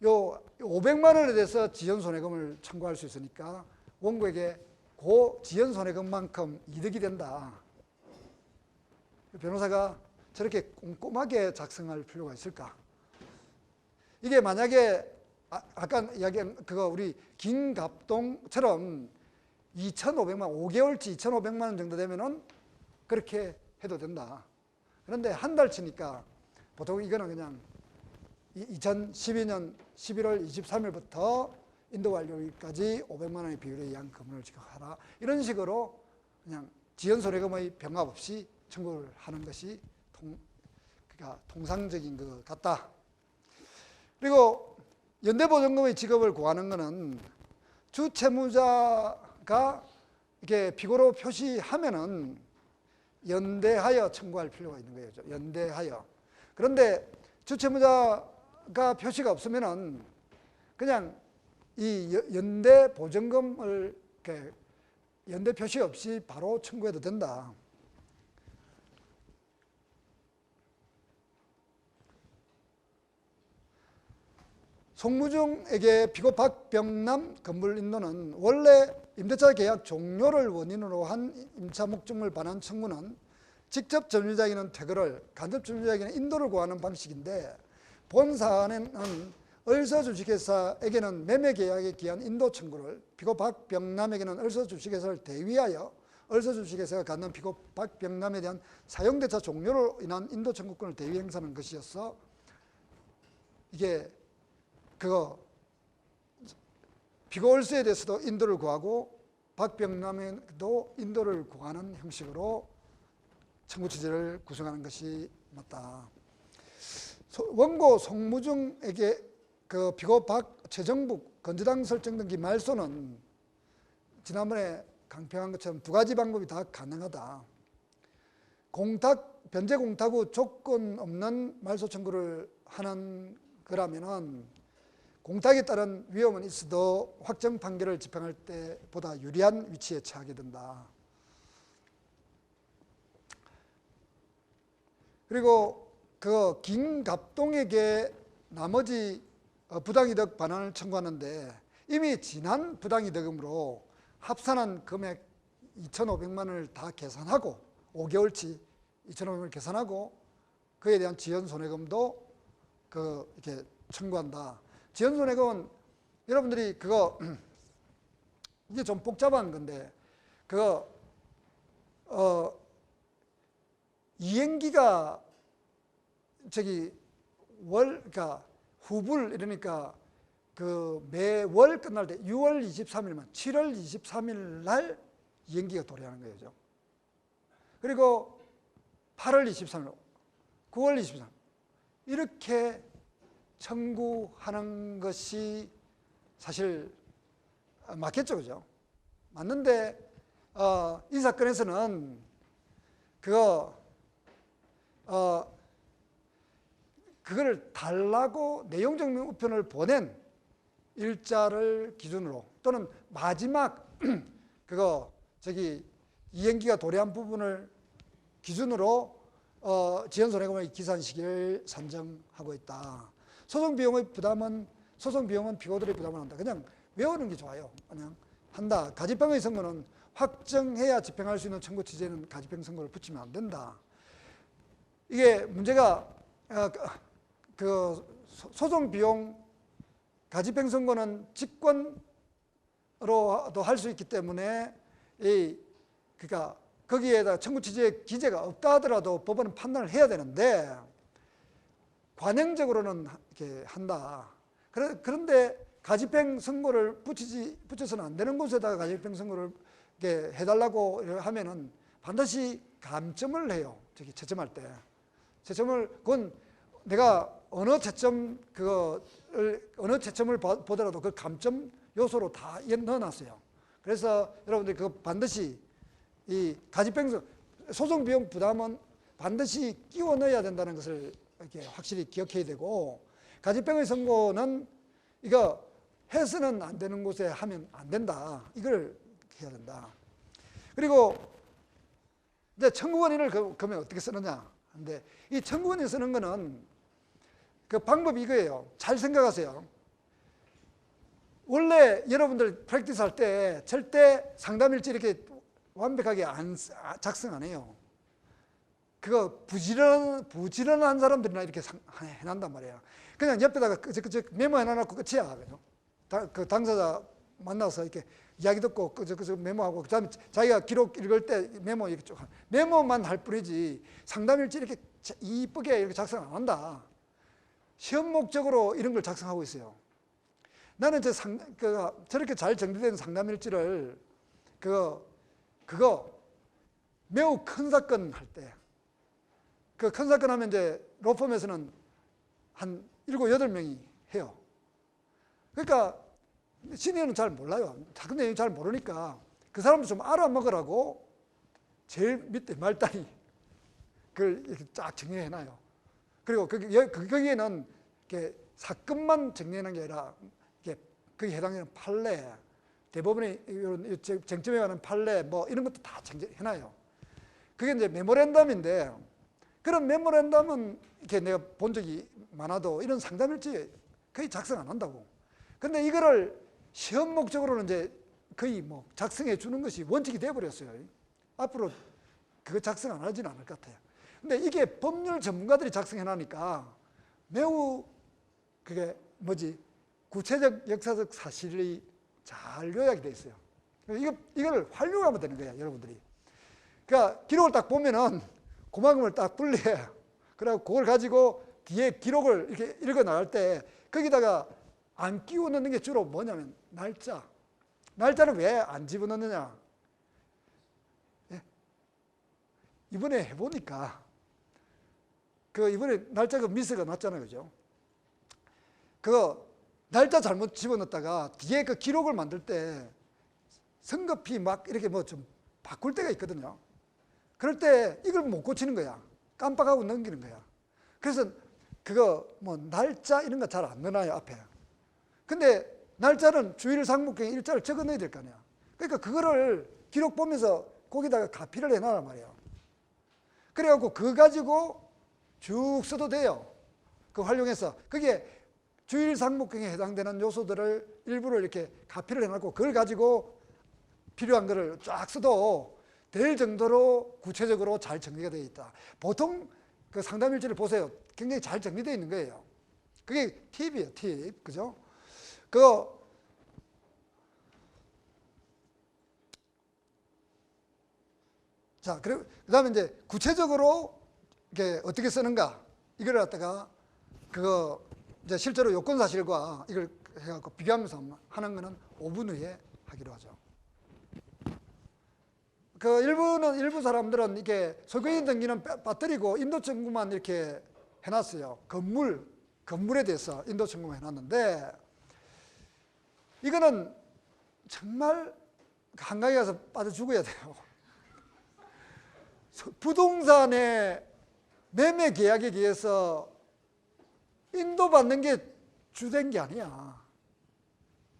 요 500만 원에 대해서 지연손해금을 청구할 수 있으니까 원고에게 그 지연손해금만큼 이득이 된다. 변호사가 저렇게 꼼꼼하게 작성할 필요가 있을까? 이게 만약에 아까 이야기한 그거 우리 김갑동처럼 2,500만 원, 5개월치 2,500만 원 정도 되면은 그렇게 해도 된다. 그런데 한 달치니까 보통 이거는 그냥 2012년 11월 23일부터 인도 완료일까지 500만 원의 비율에 의한 금을 지급하라. 이런 식으로 그냥 지연손해금의 병합 없이 청구를 하는 것이 그러니까 통상적인 것 같다. 그리고 연대보증금의 지급을 구하는 것은 주채무자가 이렇게 비고로 표시하면은 연대하여 청구할 필요가 있는 거예요. 연대하여. 그런데 주채무자가 표시가 없으면은 그냥 이 연대 보증금을 이렇게 연대 표시 없이 바로 청구해도 된다. 송무중에게 피고 박병남 건물인도는 원래 임대차 계약 종료를 원인으로 한 임차 목적물 반환 청구는 직접 점유자에게는 퇴거를, 간접 점유자에게는 인도를 구하는 방식인데 본 사안에는 을서 주식회사에게는 매매 계약에 기한 인도 청구를, 피고 박병남에게는 을서 주식회사를 대위하여 을서 주식회사가 갖는 피고 박병남에 대한 사용대차 종료로 인한 인도 청구권을 대위 행사하는 것이어서 이게 피고 을서에 대해서도 인도를 구하고 박병남에도 인도를 구하는 형식으로 청구 취지를 구성하는 것이 맞다. 원고 송무중에게 그 피고 박 최정북 건재당 설정 등기 말소는 지난번에 강평한 것처럼 두 가지 방법이 다 가능하다. 변제 공탁 후 조건 없는 말소 청구를 하는 거라면은 공탁에 따른 위험은 있어도 확정 판결을 집행할 때보다 유리한 위치에 처하게 된다. 그리고 그 김갑동에게 나머지 부당이득 반환을 청구하는데 이미 지난 부당이득으로 합산한 금액 2,500만 원을 다 계산하고 5개월치 2,500원을 계산하고 그에 대한 지연손해금도 이렇게 청구한다. 지연손해금은 여러분들이 이게 좀 복잡한 건데 이행기가 그러니까 후불 이러니까 매월 끝날 때 6월 23일만 7월 23일 날 이행기가 도래하는 거죠. 그리고 8월 23일, 9월 23일 이렇게 청구하는 것이 사실 맞겠죠, 그죠? 맞는데 이 사건에서는 그거를 달라고 내용증명 우편을 보낸 일자를 기준으로 또는 마지막 이행기가 도래한 부분을 기준으로 지연손해금의 기산 시기를 산정하고 있다. 소송 비용은 피고들의 부담을 한다. 그냥 외우는 게 좋아요. 그냥 한다. 가집행의 선고는 확정해야 집행할 수 있는 청구 취지에는 가집행 선고를 붙이면 안 된다. 이게 문제가 그 소송 비용 가집행 선고는 직권으로도 할 수 있기 때문에 그러니까 거기에다 청구 취지의 기재가 없다 하더라도 법원은 판단을 해야 되는데 관행적으로는 이렇게 한다. 그런데 가집행 선고를 붙여서는 안 되는 곳에다가 가집행 선고를 이렇게 해달라고 하면은 반드시 감점을 해요. 저기 채점할 때. 그건 내가 어느 채점을 보더라도 그 감점 요소로 다 넣어놨어요. 그래서 여러분들 그 반드시 이 가집행 소송 비용 부담은 반드시 끼워 넣어야 된다는 것을 이렇게 확실히 기억해야 되고, 가집행의 선고는 이거 해서는 안 되는 곳에 하면 안 된다. 이걸 해야 된다. 그리고 이제 청구권인을 그러면 어떻게 쓰느냐? 근데 이 청구권인 쓰는 거는 그 방법이 이거예요. 잘 생각하세요. 원래 여러분들 프랙티스 할 때 절대 상담일지 이렇게 완벽하게 작성 안 해요. 그거 부지런한 사람들이나 이렇게 해난단 말이에요. 그냥 옆에다가 그저 메모 해놔놓고 끝이야. 그 당사자 만나서 이렇게 이야기 듣고 그저 메모하고, 그다음에 자기가 기록 읽을 때 메모 이렇게 쭉 메모만 할 뿐이지 상담일지 이렇게 이쁘게 이렇게 작성 안 한다. 시험 목적으로 이런 걸 작성하고 있어요. 나는 저렇게 잘 정리된 상담일지를 그거 매우 큰 사건 할 때, 그 큰 사건 하면 이제 로펌에서는 한 7, 8명이 해요. 그러니까 시니어는 잘 몰라요. 사건 내용 잘 모르니까 그 사람도 좀 알아먹으라고 제일 밑에 말단이 그걸 이렇게 쫙 정리해놔요. 그리고 거기에는 이렇게 사건만 정리하는 게 아니라 거기에 해당되는 판례, 대법원의 이런 쟁점에 관한 판례 뭐 이런 것도 다 정리해놔요. 그게 이제 메모랜덤인데, 그런 메모랜덤은 이렇게 내가 본 적이 많아도 이런 상담일지 거의 작성 안 한다고. 근데 이거를 시험 목적으로는 이제 거의 뭐 작성해 주는 것이 원칙이 되어버렸어요. 앞으로 그거 작성 안 하지는 않을 것 같아요. 근데 이게 법률 전문가들이 작성해 놔니까 매우 그게 구체적 역사적 사실이 잘 요약이 돼 있어요. 이걸 활용하면 되는 거야, 여러분들이. 그러니까 기록을 딱 보면은 그만큼을 딱 분리해. 그리고 그걸 가지고 뒤에 기록을 이렇게 읽어 나갈 때 거기다가 안 끼워 넣는 게 주로 뭐냐면 날짜. 날짜는 왜 안 집어넣느냐? 예? 이번에 해보니까 이번에 날짜가 미스가 났잖아요, 그죠? 날짜 잘못 집어넣었다가 뒤에 그 기록을 만들 때 성급히 막 이렇게 뭐 좀 바꿀 때가 있거든요. 그럴 때 이걸 못 고치는 거야. 깜빡하고 넘기는 거야. 그래서 날짜 이런 거 잘 안 넣어놔요, 앞에. 근데 날짜는 주일 상목경에 일자를 적어 넣어야 될 거 아니야. 그러니까 그거를 기록 보면서 거기다가 가피를 해놔란 말이에요. 그래갖고 그거 가지고 쭉 써도 돼요. 그 활용해서. 그게 주일 상목경에 해당되는 요소들을 일부러 이렇게 가피를 해놓고 그걸 가지고 필요한 거를 쫙 써도 될 정도로 구체적으로 잘 정리가 되어 있다. 보통 그 상담일지를 보세요. 굉장히 잘 정리되어 있는 거예요. 그게 팁이에요, 팁. 그죠? 자, 그 다음에 이제 구체적으로 이게 어떻게 쓰는가? 이걸 갖다가 이제 실제로 요건 사실과 이걸 해갖고 비교하면서 하는 거는 5분 후에 하기로 하죠. 일부 사람들은 이게 소유권 등기는 빠뜨리고 인도 청구만 이렇게 해놨어요. 건물에 대해서 인도 청구만 해놨는데, 이거는 정말 한강에 가서 빠져 죽어야 돼요. 부동산의 매매 계약에 의해서 인도받는 게 주된 게 아니야.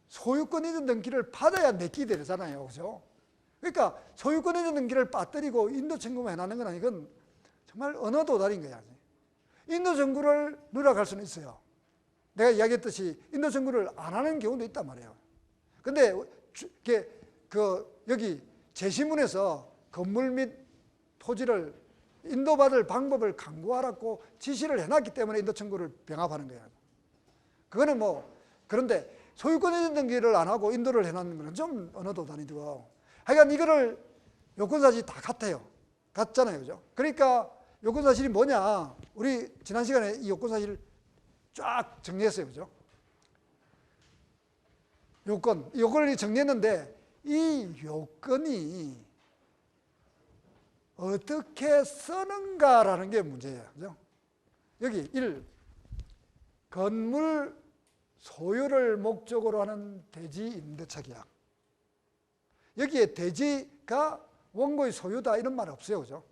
소유권 이전 등기를 받아야 내기 되잖아요, 그죠? 그러니까 소유권 이전 등기를 빠뜨리고 인도 청구만 해놨는 건 이건 정말 어느 도달인 거야. 인도 청구를 누락할 수는 있어요. 내가 이야기했듯이 인도 청구를 안 하는 경우도 있단 말이에요. 근데 여기 제시문에서 건물 및 토지를 인도받을 방법을 강구하라고 지시를 해놨기 때문에 인도 청구를 병합하는 거예요. 그거는 그런데 소유권 등기를 안 하고 인도를 해놓는 거는 좀 언어도 다니고. 하여간 이거를 요건사실이 다 같아요. 같잖아요. 그죠? 그러니까 요건사실이 뭐냐. 우리 지난 시간에 이 요건사실을 쫙 정리했어요. 그죠? 요건을 정리했는데 이 요건이 어떻게 쓰는가라는 게 문제예요. 그죠? 여기 1. 건물 소유를 목적으로 하는 대지 임대차 계약. 여기에 대지가 원고의 소유다 이런 말 없어요. 그죠?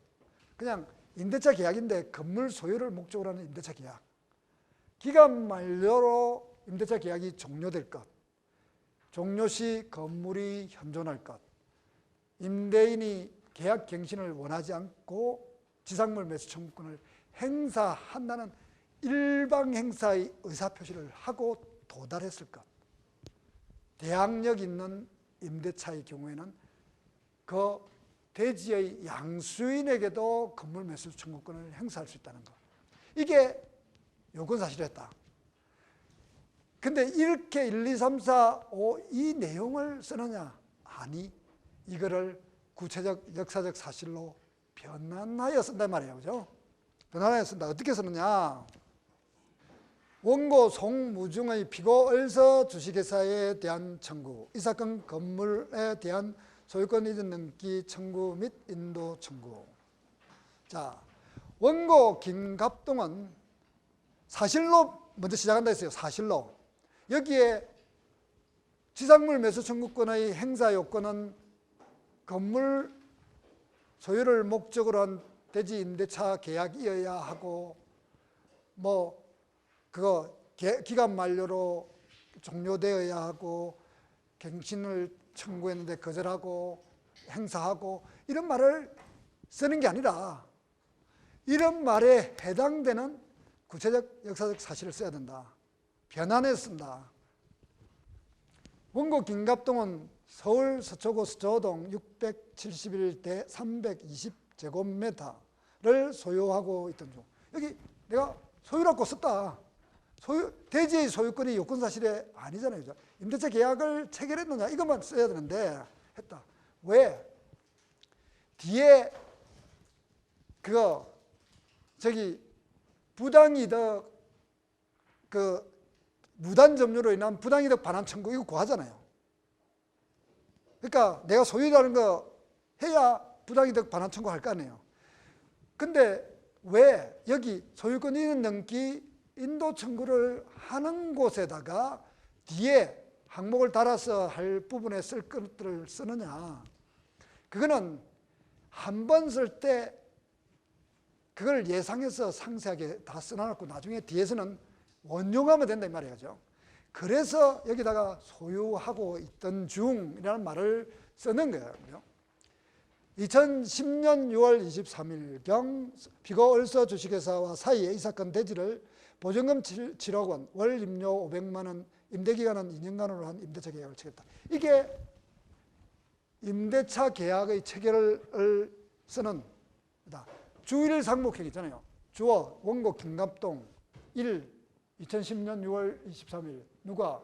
그냥 임대차 계약인데 건물 소유를 목적으로 하는 임대차 계약. 기간 만료로 임대차 계약이 종료될 것. 종료 시 건물이 현존할 것. 임대인이 계약 갱신을 원하지 않고 지상물 매수 청구권을 행사한다는 일방 행사의 의사표시를 하고 도달했을 것. 대항력 있는 임대차의 경우에는 그 대지의 양수인에게도 건물 매수 청구권을 행사할 수 있다는 것. 이게 요건사실이었다. 근데 이렇게 1, 2, 3, 4, 5 이 내용을 쓰느냐? 아니, 이거를 구체적 역사적 사실로 변환하여 쓴단 말이에요. 그죠? 변환하여 쓴다. 어떻게 쓰느냐? 원고 송무중의 피고 을서 주식회사에 대한 청구, 이 사건 건물에 대한 소유권 이전 등기 청구 및 인도 청구. 자, 원고 김갑동은 사실로 먼저 시작한다 했어요. 사실로. 여기에 지상물 매수 청구권의 행사 요건은 건물 소유를 목적으로 한 대지 임대차 계약이어야 하고 그거 기간 만료로 종료되어야 하고 갱신을 청구했는데 거절하고 행사하고 이런 말을 쓰는 게 아니라 이런 말에 해당되는 구체적 역사적 사실을 써야 된다. 변환해서 쓴다. 원고 김갑동은 서울 서초구 서초동 671대 320제곱미터를 소유하고 있던 중. 여기 내가 소유라고 썼다. 대지의 소유권이 요건사실이 아니잖아요. 그죠? 임대차 계약을 체결했느냐 이것만 써야 되는데 했다. 왜? 뒤에 부당이득 무단 점유로 인한 부당이득 반환 청구 이거 구하잖아요. 그러니까 내가 소유라는 거 해야 부당이득 반환 청구할 거 아니에요. 근데 왜 여기 소유권 이전 등기 인도 청구를 하는 곳에다가 뒤에 항목을 달아서 할 부분에 쓸 것들을 쓰느냐? 그거는 한 번 쓸 때 그걸 예상해서 상세하게 다 써놔놓고 나중에 뒤에서는 원용하면 된다 이 말이죠. 그래서 여기다가 소유하고 있던 중이라는 말을 쓰는 거예요. 2010년 6월 23일경 피고 을서 주식회사와 사이에 이 사건 대지를 보증금 7억 원, 월 임료 500만 원, 임대기간은 2년간으로 한 임대차 계약을 체결했다. 이게 임대차 계약의 체결을 쓰는 주1 상목행 있잖아요. 주어 원고 김갑동 1, 2010년 6월 23일 누가?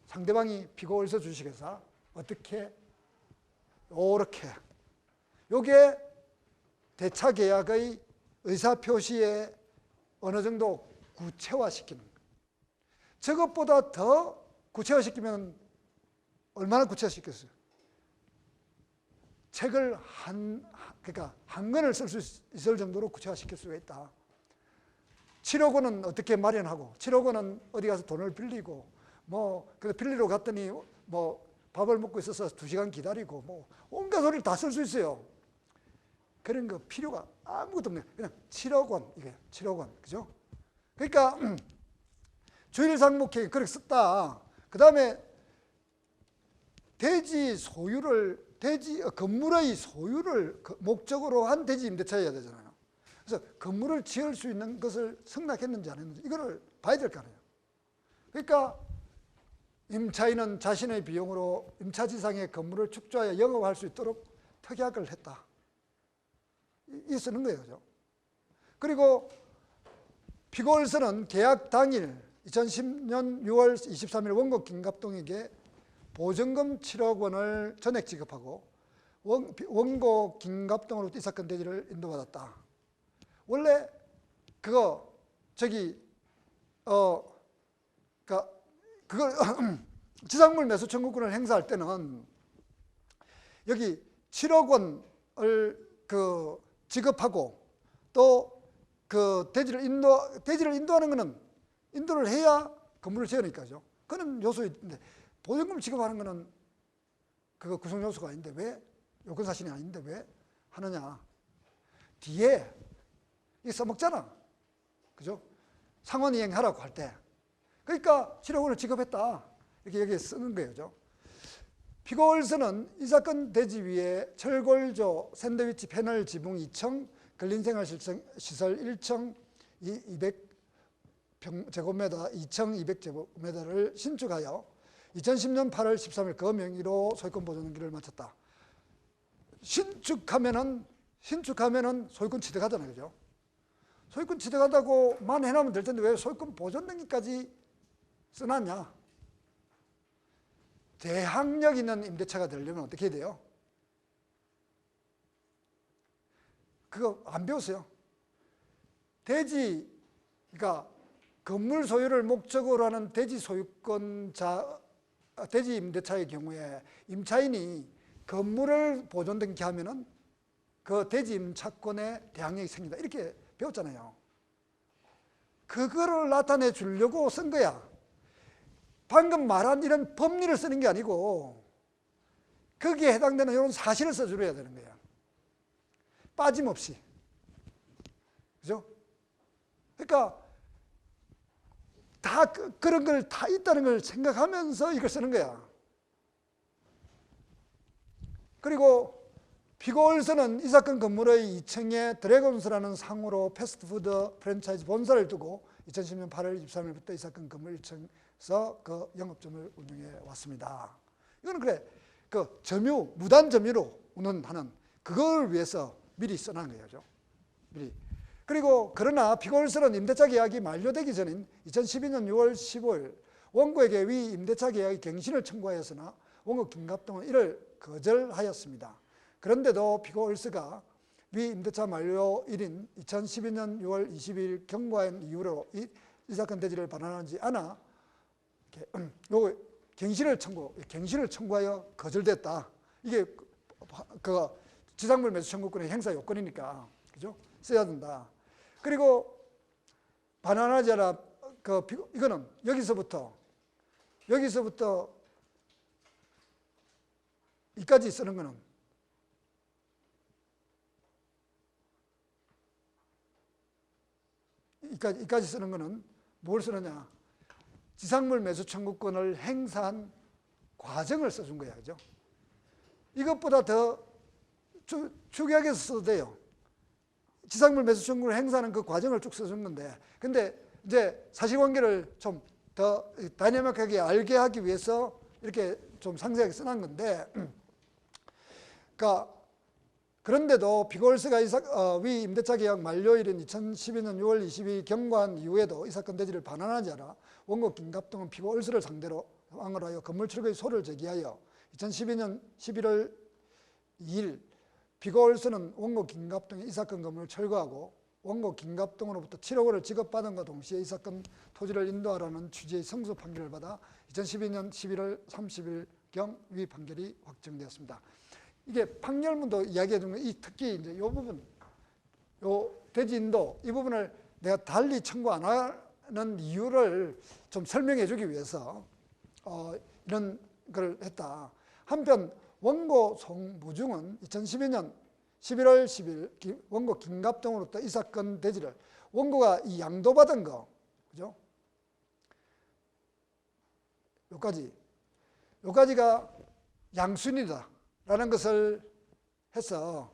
상대방이 피고 을서 주식회사 어떻게? 요렇게 요게 대차 계약의 의사표시에 어느 정도 구체화시키는 거예요. 저것보다 더 구체화시키면 얼마나 구체화시켰어요? 책을 그러니까 한 권을 쓸 수 있을 정도로 구체화시킬 수가 있다. 7억 원은 어떻게 마련하고 7억 원은 어디 가서 돈을 빌리고 그래서 빌리러 갔더니 밥을 먹고 있어서 2시간 기다리고 온갖 소리를 다 쓸 수 있어요. 그런 거 필요가 아무것도 없네요. 그냥 7억 원 이게 7억 원 그죠? 그러니까 주일 상목행위 그렇게 썼다. 그 다음에 건물의 소유를 목적으로 한 대지 임대차여야 되잖아요. 그래서 건물을 지을 수 있는 것을 승낙했는지 안 했는지 이거를 봐야 될 거 아니에요. 그러니까 임차인은 자신의 비용으로 임차지상의 건물을 축조하여 영업할 수 있도록 특약을 했다. 이 쓰는 거예요. 그죠? 그리고 피고일서는 계약 당일 2010년 6월 23일 원고 김갑동에게 보증금 7억 원을 전액 지급하고 원고 김갑동으로부터 이 사건 대지를 인도받았다. 원래 그거 그걸 지상물 매수 청구권을 행사할 때는 여기 7억 원을 지급하고 또 그 대지를 인도하는 거는 인도를 해야 건물을 지으니까죠. 그는 요소인데 보증금 지급하는 거는 그거 구성 요소가 아닌데 왜 요건 사실이 아닌데 왜 하느냐? 뒤에 이 써먹잖아, 그죠? 상환 이행하라고 할 때. 그러니까 7억 원을 지급했다 이렇게 여기에 쓰는 거예요. 피고일서는 이 사건 대지 위에 철골조, 샌드위치 패널 지붕 2층, 근린생활시설 1층 200제곱미터, 2층 200제곱미터를 신축하여 2010년 8월 13일 그 명의로 소유권 보존 등기를 마쳤다. 신축하면은 소유권 취득하잖아요, 그죠? 소유권 취득하다고만 해놓으면 될 텐데 왜 소유권 보존 등기까지 써놨냐? 대항력 있는 임대차가 되려면 어떻게 해야 돼요? 그거 안 배웠어요. 그러니까 건물 소유를 목적으로 하는 대지 소유권자, 대지 임대차의 경우에 임차인이 건물을 보존 등기하면은 그 대지 임차권에 대항력이 생긴다. 이렇게 배웠잖아요. 그거를 나타내 주려고 쓴 거야. 방금 말한 이런 법리를 쓰는 게 아니고 거기에 해당되는 이런 사실을 써줘야 되는 거야. 빠짐없이. 그죠? 그러니까 다 그런 걸 다 있다는 걸 생각하면서 이걸 쓰는 거야. 그리고 피고일서는 이 사건 건물의 2층에 드래곤스라는 상호로 패스트푸드 프랜차이즈 본사를 두고 2010년 8월 23일부터 이 사건 건물 1층에서 그 영업점을 운영해 왔습니다. 이거는 그래, 그 점유, 무단 점유로 운영하는 그걸 위해서 미리 써놓은 거죠. 미리. 그리고 그러나 피고일서는 임대차 계약이 만료되기 전인 2012년 6월 15일 원고에게 위 임대차 계약의 갱신을 청구하였으나 원고 김갑동은 이를 거절하였습니다. 그런데도 피고일서가 위 임대차 만료일인 2012년 6월 20일 경과한 이후로 이 사건 대지를 반환하지 않아 갱신을 청구하여 거절됐다. 이게 그 지상물 매수 청구권의 행사 요건이니까, 그죠? 써야 된다. 그리고 반환하지 않아 이거는 여기서부터 이까지 쓰는 거는 이까지 쓰는 거는 뭘 쓰느냐? 지상물 매수 청구권을 행사한 과정을 써준 거야, 그죠? 이것보다 더 축약해서 써도 돼요. 지상물 매수 청구를 행사하는 그 과정을 쭉 써준 건데, 근데 이제 사실관계를 좀 더 다이내믹하게 알게 하기 위해서 이렇게 좀 상세하게 써놓은 건데, 그러니까 그런데도 피고일서가 위 임대차 계약 만료일인 2012년 6월 22일 경과한 이후에도 이 사건 대지를 반환하지 않아 원고 김갑동은 피고일서를 상대로 항을 하여 건물 출거의 소를 제기하여 2012년 11월 2일 피고일서는 원고 김갑동이 이 사건 건물을 철거하고 원고 김갑동으로부터 7억 원을 지급받은 것과 동시에 이 사건 토지를 인도하라는 취지의 성소 판결을 받아 2012년 11월 30일경 위 판결이 확정되었습니다. 이게 판결문도 이야기해 준 거, 특히 이제 이 부분, 요 대지 인도 이 부분을 내가 달리 청구 안 하는 이유를 좀 설명해 주기 위해서 이런 걸 했다. 한편 원고 송무중은 2012년 11월 10일 원고 김갑동으로부터 이 사건 대지를 원고가 이 양도받은 거, 그죠? 요까지가 양순이다 라는 것을 해서,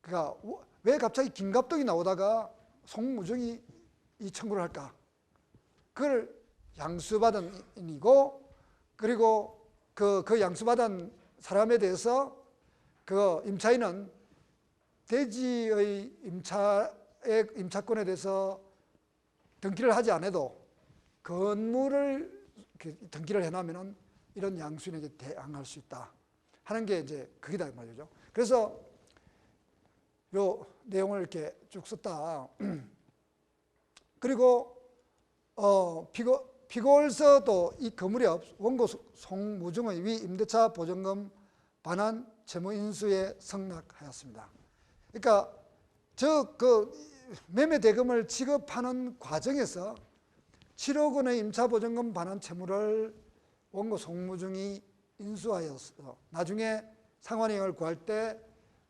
그러니까 왜 갑자기 김갑동이 나오다가 송무중이 이 청구를 할까? 그걸 양수받은 인이고, 그리고 그 양수받은 사람에 대해서 그 임차인은 대지의 임차권에 대해서 등기를 하지 않아도 건물을 등기를 해놓으면 이런 양수인에게 대항할 수 있다 하는 게 이제 그게다 말이죠. 그래서 요 내용을 이렇게 쭉 썼다. 그리고 피고월서도 이 그 무렵 원고 송무중의 위 임대차 보증금 반환 채무 인수에 승낙하였습니다. 그러니까 그 매매 대금을 지급하는 과정에서 7억 원의 임차 보증금 반환 채무를 원고 송무중이 인수하였어. 나중에 상환이행을 구할 때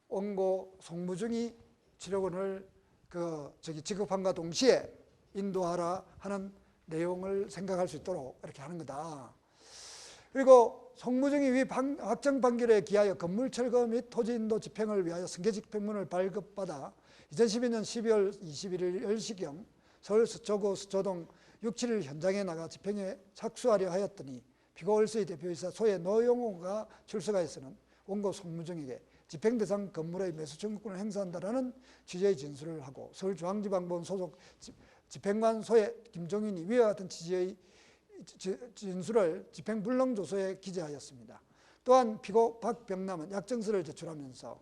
원고 송무중이 7억 원을 지급함과 동시에 인도하라 하는 내용을 생각할 수 있도록 이렇게 하는 거다. 그리고 송무중이 위 확정 판결에 기하여 건물 철거 및 토지 인도 집행을 위하여 승계 집행문을 발급받아 2012년 12월 21일 10시경 서울 서초구 서초동 6, 7일 현장에 나가 집행에 착수하려 하였더니 피고월서의 대표이사 소의 노영호가 출석하여서는 원고 송무중에게 집행 대상 건물의 매수 청구권을 행사한다라는 취지의 진술을 하고 서울중앙지방법원 소속 집행관 소의 김종인이 위와 같은 취지의 진술을 집행불능조서에 기재하였습니다. 또한 피고 박병남은 약정서를 제출하면서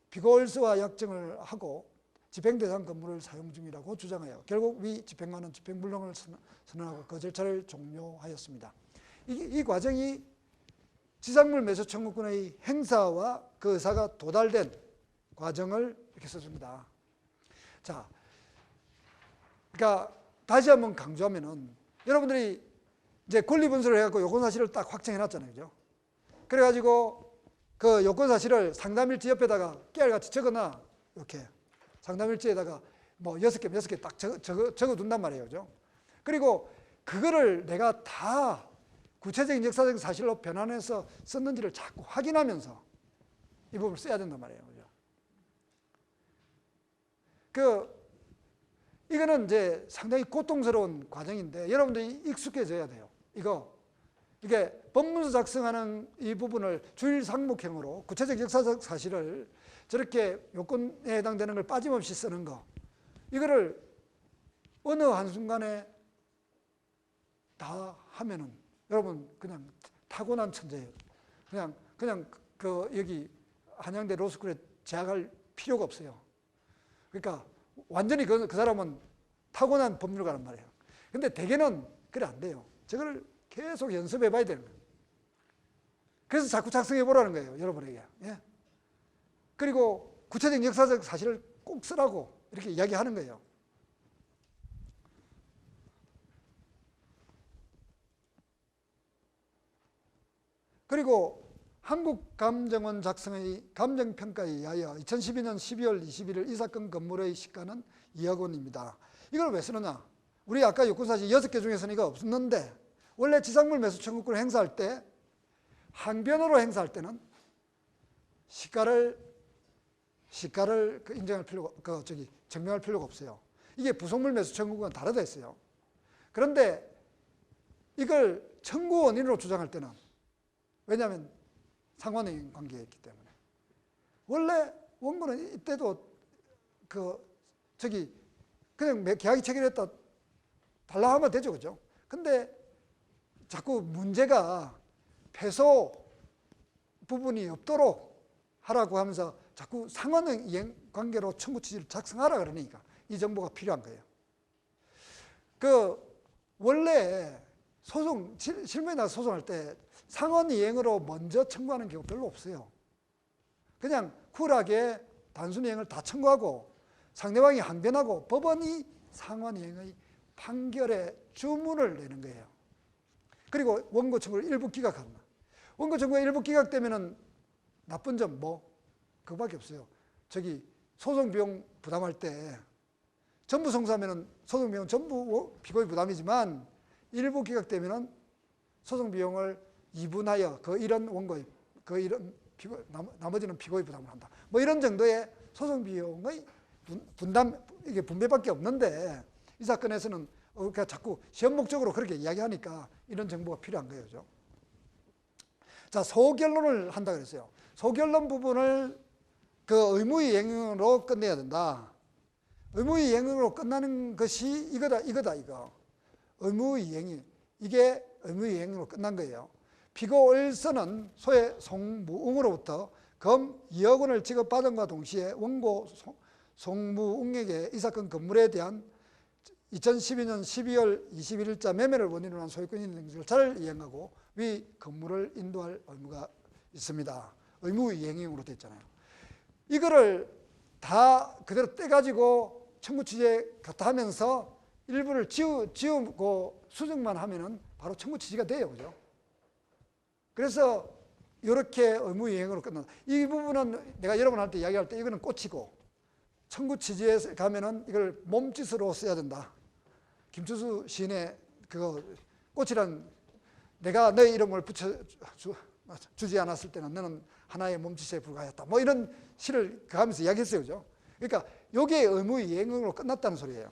피고월서와 약정을 하고 집행대상 건물을 사용 중이라고 주장하여 결국 위 집행관은 집행불능을 선언하고 그 절차를 종료하였습니다. 이 과정이 지상물 매수 청구권의 행사와 그 의사가 도달된 과정을 이렇게 써줍니다. 자, 그러니까 다시 한번 강조하면은 여러분들이 이제 권리분설을 해갖고 요건사실을 딱 확정해놨잖아요, 그죠? 그래가지고 그 요건사실을 상담일지 옆에다가 깨알같이 적어놔. 이렇게 상담일지에다가 뭐 6개, 6개 딱 적어둔단 말이에요, 그죠? 그리고 그거를 내가 다 구체적인 역사적 사실로 변환해서 썼는지를 자꾸 확인하면서 이 부분을 써야 된단 말이에요, 그죠? 이거는 이제 상당히 고통스러운 과정인데 여러분들이 익숙해져야 돼요. 이게 법문서 작성하는 이 부분을 주일 상목형으로 구체적 역사적 사실을 저렇게 요건에 해당되는 걸 빠짐없이 쓰는 거, 이거를 어느 한순간에 다 하면은 여러분 그냥 타고난 천재예요. 그냥 여기 한양대 로스쿨에 재학할 필요가 없어요. 그러니까 완전히 그 사람은 타고난 법률가란 말이에요. 근데 대개는 그래 안 돼요. 저걸 계속 연습해 봐야 되는 거예요. 그래서 자꾸 작성해 보라는 거예요, 여러분에게. 예? 그리고 구체적 역사적 사실을 꼭 쓰라고 이렇게 이야기하는 거예요. 그리고 한국감정원 작성의 감정평가에 의하여 2012년 12월 21일 이 사건 건물의 시가는 2억 원입니다. 이걸 왜 쓰느냐? 우리 아까 요건사실 6개 중에서는 이거 없었는데 원래 지상물 매수 청구권을 행사할 때 항변으로 행사할 때는 시가를 인정할 필요가 증명할 필요가 없어요. 이게 부속물 매수 청구권은 다르다 했어요. 그런데 이걸 청구 원인으로 주장할 때는 왜냐하면 상환행위 관계였기 때문에 원래 원고는 이때도 그냥 계약이 체결했다 달라 하면 되죠, 그죠? 근데 자꾸 문제가 패소 부분이 없도록 하라고 하면서 자꾸 상환이행 관계로 청구 취지를 작성하라 그러니까 이 정보가 필요한 거예요. 원래 실무에 나서 소송할 때 상환이행으로 먼저 청구하는 경우 별로 없어요. 그냥 쿨하게 단순이행을 다 청구하고 상대방이 항변하고 법원이 상환이행의 판결에 주문을 내는 거예요. 그리고 원고 청구를 일부 기각한다. 원고 청구가 일부 기각되면은 나쁜 점 그거밖에 없어요. 소송 비용 부담할 때 전부 성사하면은 소송 비용 전부 피고의 부담이지만 일부 기각되면은 소송 비용을 이분하여 이런 원고의 이런 나머지는 피고의 부담을 한다. 이런 정도의 소송 비용의 이게 분배밖에 없는데 이 사건에서는 자꾸 시험 목적으로 그렇게 이야기하니까 이런 정보가 필요한 거예요. 자, 소결론을 한다 그랬어요. 소결론 부분을 그 의무이행으로 끝내야 된다. 의무이행으로 끝나는 것이 이거다. 의무이행이, 이게 의무이행으로 끝난 거예요. 피고을서는 소의 송무웅으로부터 검 2억 원을 지급받은과 동시에 원고 송무웅에게 이 사건 건물에 대한 2012년 12월 21일자 매매를 원인으로 한 소유권 인증 절차를 이행하고 위 건물을 인도할 의무가 있습니다. 의무이행으로 되어 있잖아요. 이거를 다 그대로 떼가지고 청구 취재 갖다 하면서 일부를 지우고 수정만 하면은 바로 청구 취지가 돼요. 그죠? 그래서 이렇게 의무이행으로 끝난다. 이 부분은 내가 여러분한테 이야기할 때 이거는 꽃이고, 청구 취지에 가면은 이걸 몸짓으로 써야 된다. 김추수 시인의 그거 꽃이란, 내가 너의 이름을 주지 않았을 때는 너는 하나의 몸짓에 불과하였다. 뭐 이런 시를 가면서 이야기했어요. 그죠? 그러니까 이게 의무이행으로 끝났다는 소리예요.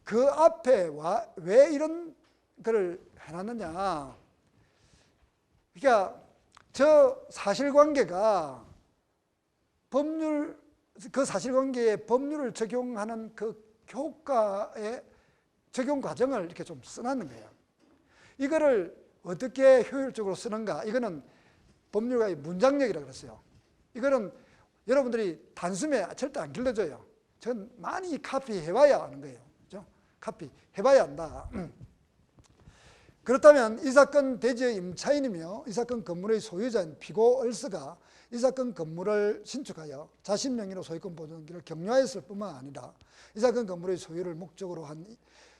그 앞에 왜 이런 거를 해놨느냐. 그러니까 저 사실관계가 그 사실관계에 법률을 적용하는 그 효과의 적용 과정을 이렇게 좀 써놨는 거예요. 이거를 어떻게 효율적으로 쓰는가. 이거는 법률가의 문장력이라고 그랬어요. 이거는 여러분들이 단숨에 절대 안 길러져요. 전 많이 카피해봐야 하는 거예요. 그죠? 카피해봐야 한다. 그렇다면 이 사건 대지의 임차인이며 이 사건 건물의 소유자인 피고 을서가 이 사건 건물을 신축하여 자신 명의로 소유권 보존기를 격려했을 뿐만 아니라 이 사건 건물의 소유를 목적으로 한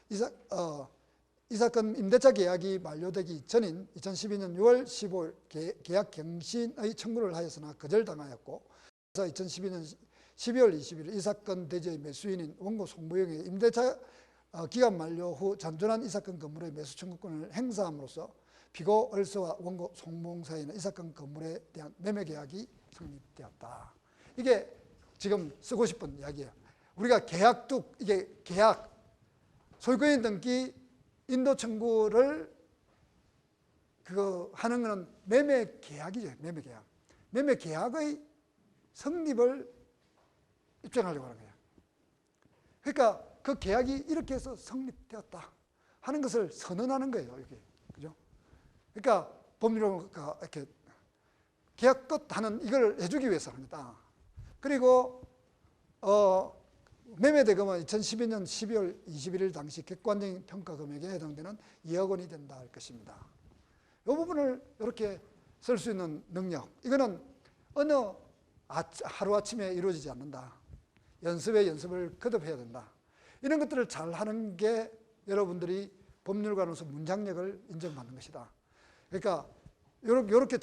이 사건 임대차 계약이 만료되기 전인 2012년 6월 15일 계약 갱신의 청구를 하였으나 거절당하였고, 그래서 2012년 12월 20일 이 사건 대지의 매수인인 원고 송무영의 임대차 기간 만료 후 잔존한 이 사건 건물의 매수 청구권을 행사함으로써 피고 을서와 원고 송무영 사이에는 이 사건 건물에 대한 매매 계약이 성립되었다. 이게 지금 쓰고 싶은 이야기예요. 우리가 이게 계약, 소유권 등기 인도 청구를 하는 것은 매매 계약이죠. 매매 계약. 매매 계약의 성립을 입증하려고 하는 거예요. 그러니까 그 계약이 이렇게 해서 성립되었다 하는 것을 선언하는 거예요. 이게. 그죠? 그러니까 법률가 이렇게 계약 끝하는 이걸 해주기 위해서 합니다. 그리고 매매대금은 2012년 12월 21일 당시 객관적인 평가 금액에 해당되는 2억 원이 된다 할 것입니다. 이 부분을 이렇게 쓸 수 있는 능력, 이거는 어느 하루아침에 이루어지지 않는다. 연습에 연습을 거듭해야 된다. 이런 것들을 잘 하는 게 여러분들이 법률가로서 문장력을 인정받는 것이다. 그러니까 이렇게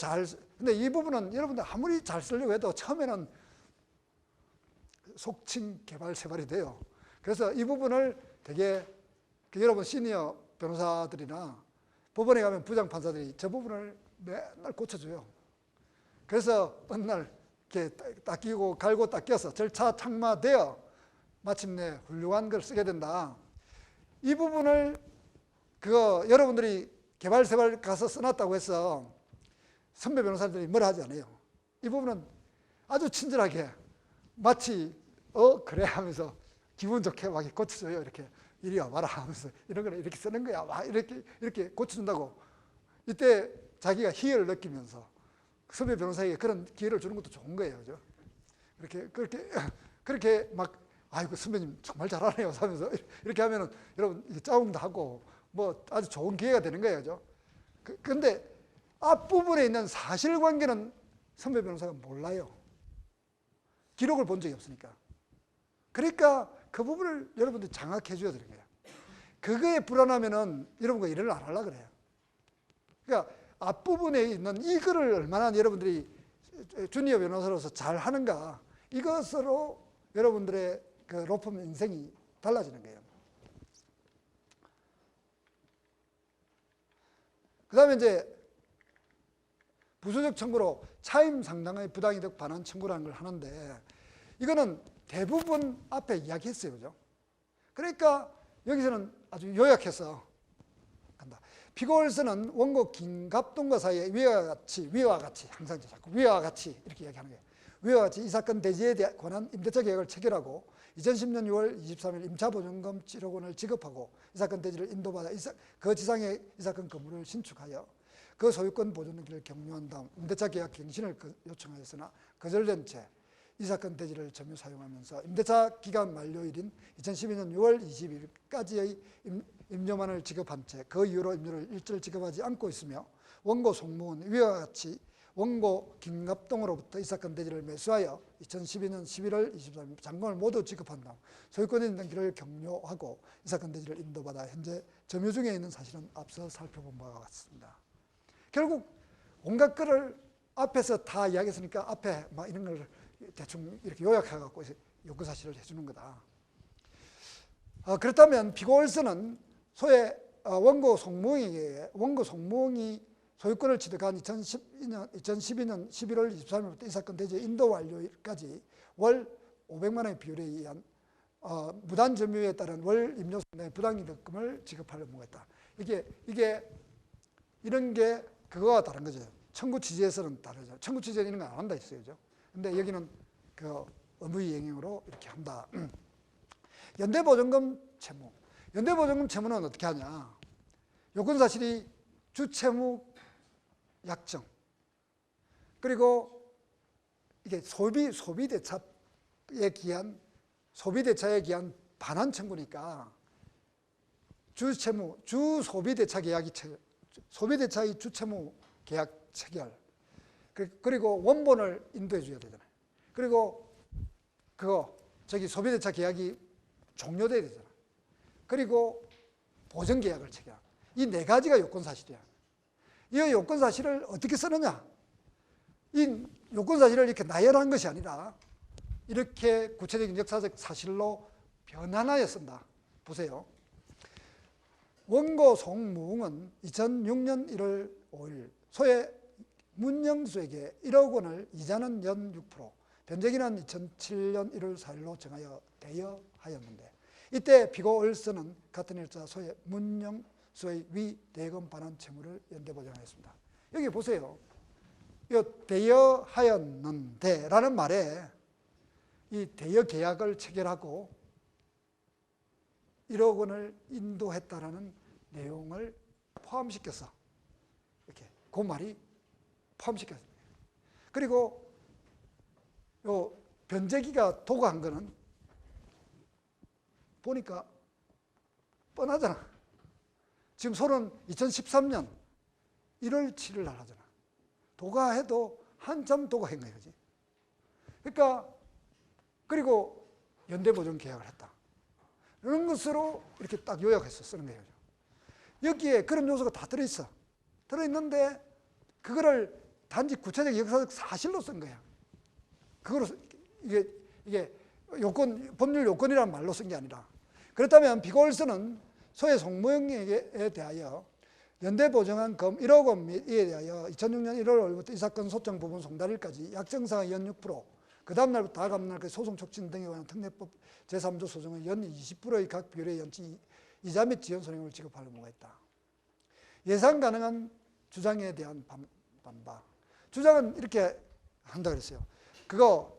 근데 이 부분은 여러분들 아무리 잘 쓰려고 해도 처음에는 속칭 개발세발이 돼요. 그래서 이 부분을 되게 여러분 시니어 변호사들이나 법원에 가면 부장판사들이 저 부분을 맨날 고쳐줘요. 그래서 어느 날 이렇게 닦이고 갈고 닦여서 절차 탕마되어 마침내 훌륭한 걸 쓰게 된다. 이 부분을 여러분들이 개발세발 가서 써놨다고 해서 선배 변호사들이 뭐라 하지 않아요. 이 부분은 아주 친절하게 마치 그래 하면서 기분 좋게 막 고쳐줘요. 이렇게 이리 와봐라 하면서 이런 걸 이렇게 쓰는 거야. 막 이렇게 고쳐준다고. 이때 자기가 희열을 느끼면서 선배 변호사에게 그런 기회를 주는 것도 좋은 거예요. 그죠? 그렇게 막 아이고 선배님 정말 잘하네요 하면서 이렇게 하면은 여러분 짜웅도 하고 뭐 아주 좋은 기회가 되는 거예요. 그죠? 근데 앞부분에 있는 사실관계는 선배 변호사가 몰라요. 기록을 본 적이 없으니까. 그러니까 그 부분을 여러분들이 장악해 줘야 되는 거예요. 그거에 불안하면은 여러분과 일을 안 하려고 그래요. 그러니까 앞부분에 있는 이거를 얼마나 여러분들이 주니어 변호사로서 잘 하는가, 이것으로 여러분들의 그 로펌 인생이 달라지는 거예요. 그 다음에 이제 부수적 청구로 차임 상당의 부당이득 반환 청구라는 걸 하는데, 이거는 대부분 앞에 이야기했어요. 그죠? 그러니까 여기서는 아주 요약해서 간다. 피고월서는 원고 김갑동과 사이에 위와 같이 항상 자꾸 위와 같이 이렇게 이야기하는 거예요. 위와 같이 이 사건 대지에 관한 임대차 계약을 체결하고 2010년 6월 23일 임차보증금 7억 원을 지급하고 이 사건 대지를 인도받아 그 지상에 이 사건 건물을 신축하여 그 소유권 보존기를 격려한 다음 임대차 계약 갱신을 요청하였으나 거절된 채 이 사건 대지를 점유 사용하면서 임대차 기간 만료일인 2012년 6월 20일까지의 임료만을 지급한 채 그 이후로 임료를 일절 지급하지 않고 있으며 원고 송무은 위와 같이 원고 김갑동으로부터 이 사건 대지를 매수하여 2012년 11월 23일 잔금을 모두 지급한 다음 소유권이 있는 길을 격려하고 이 사건 대지를 인도받아 현재 점유 중에 있는 사실은 앞서 살펴본 바와 같습니다. 결국 온갖 거를 앞에서 다 이야기했으니까 앞에 막 이런 걸 대충 이렇게 요약해갖고 요구 사실을 해주는 거다. 그렇다면 피고월서는 소의 원고 송무응이 소유권을 취득한 2012년 11월 23일부터 이 사건 대지 인도 완료일까지 월 500만 원의 비율에 의한 무단 점유에 따른 월 임료 상당의 부당이득금을 지급할 의무가 있다. 이게 이런 게 그거와 다른 거죠. 청구 취지에서는 다르죠. 청구 취지에는 이런 거 안 한다 했어요. 근데 여기는 그 의무의 영역으로 이렇게 한다. 연대보증금 채무. 연대보증금 채무는 어떻게 하냐. 요건사실이 주채무 약정. 그리고 이게 소비대차에 기한 반환 청구니까 주소비대차 계약이 소비대차의 주채무 계약 체결. 그리고 원본을 인도해 줘야 되잖아요. 그리고 소비대차 계약이 종료돼야 되잖아요. 그리고 보증계약을 체결. 이 네 가지가 요건사실이야. 이 요건사실을 어떻게 쓰느냐? 이 요건사실을 이렇게 나열한 것이 아니라 이렇게 구체적인 역사적 사실로 변환하여 쓴다. 보세요. 원고 송무응은 2006년 1월 5일 소의 문영수에게 1억 원을 이자는 연 6%, 변제기는 2007년 1월 4일로 정하여 대여하였는데 이때 피고월서는 같은 일자 소의 문영수의 위 대금 반환 채무를 연대보증하였습니다. 여기 보세요. 이 대여하였는데 라는 말에 이 대여 계약을 체결하고 1억 원을 인도했다라는 내용을 포함시켰어. 이렇게 그 말이 포함시켰습니다. 그리고 요 변제기가 도구한 거는 보니까 뻔하잖아. 지금 소는 2013년 1월 7일 날 하잖아. 도가해도 한참 도가한 거야. 그지? 그러니까 그리고 연대보증 계약을 했다. 이런 것으로 이렇게 딱 요약해서 쓰는 거예요. 여기에 그런 요소가 다 들어있어. 들어있는데 그거를 단지 구체적 역사적 사실로 쓴 거야. 그거로 이게 법률 요건이라는 말로 쓴 게 아니라. 그렇다면 피고월서는 소의 송무응에 대하여 연대보증한 금 1억 원 및 이에 대하여 2006년 1월 5일부터 이 사건 소정 부분 송달일까지 약정상의 연 6%, 그 다음 날부터 다가는 날까지 소송 촉진 등에 관한 특례법 제3조 소송의 연 20%의 각 비율의 연치 이자 및 지연 손해를 지급할 의무가 있다. 예상 가능한 주장에 대한 반박. 주장은 이렇게 한다 그랬어요. 그거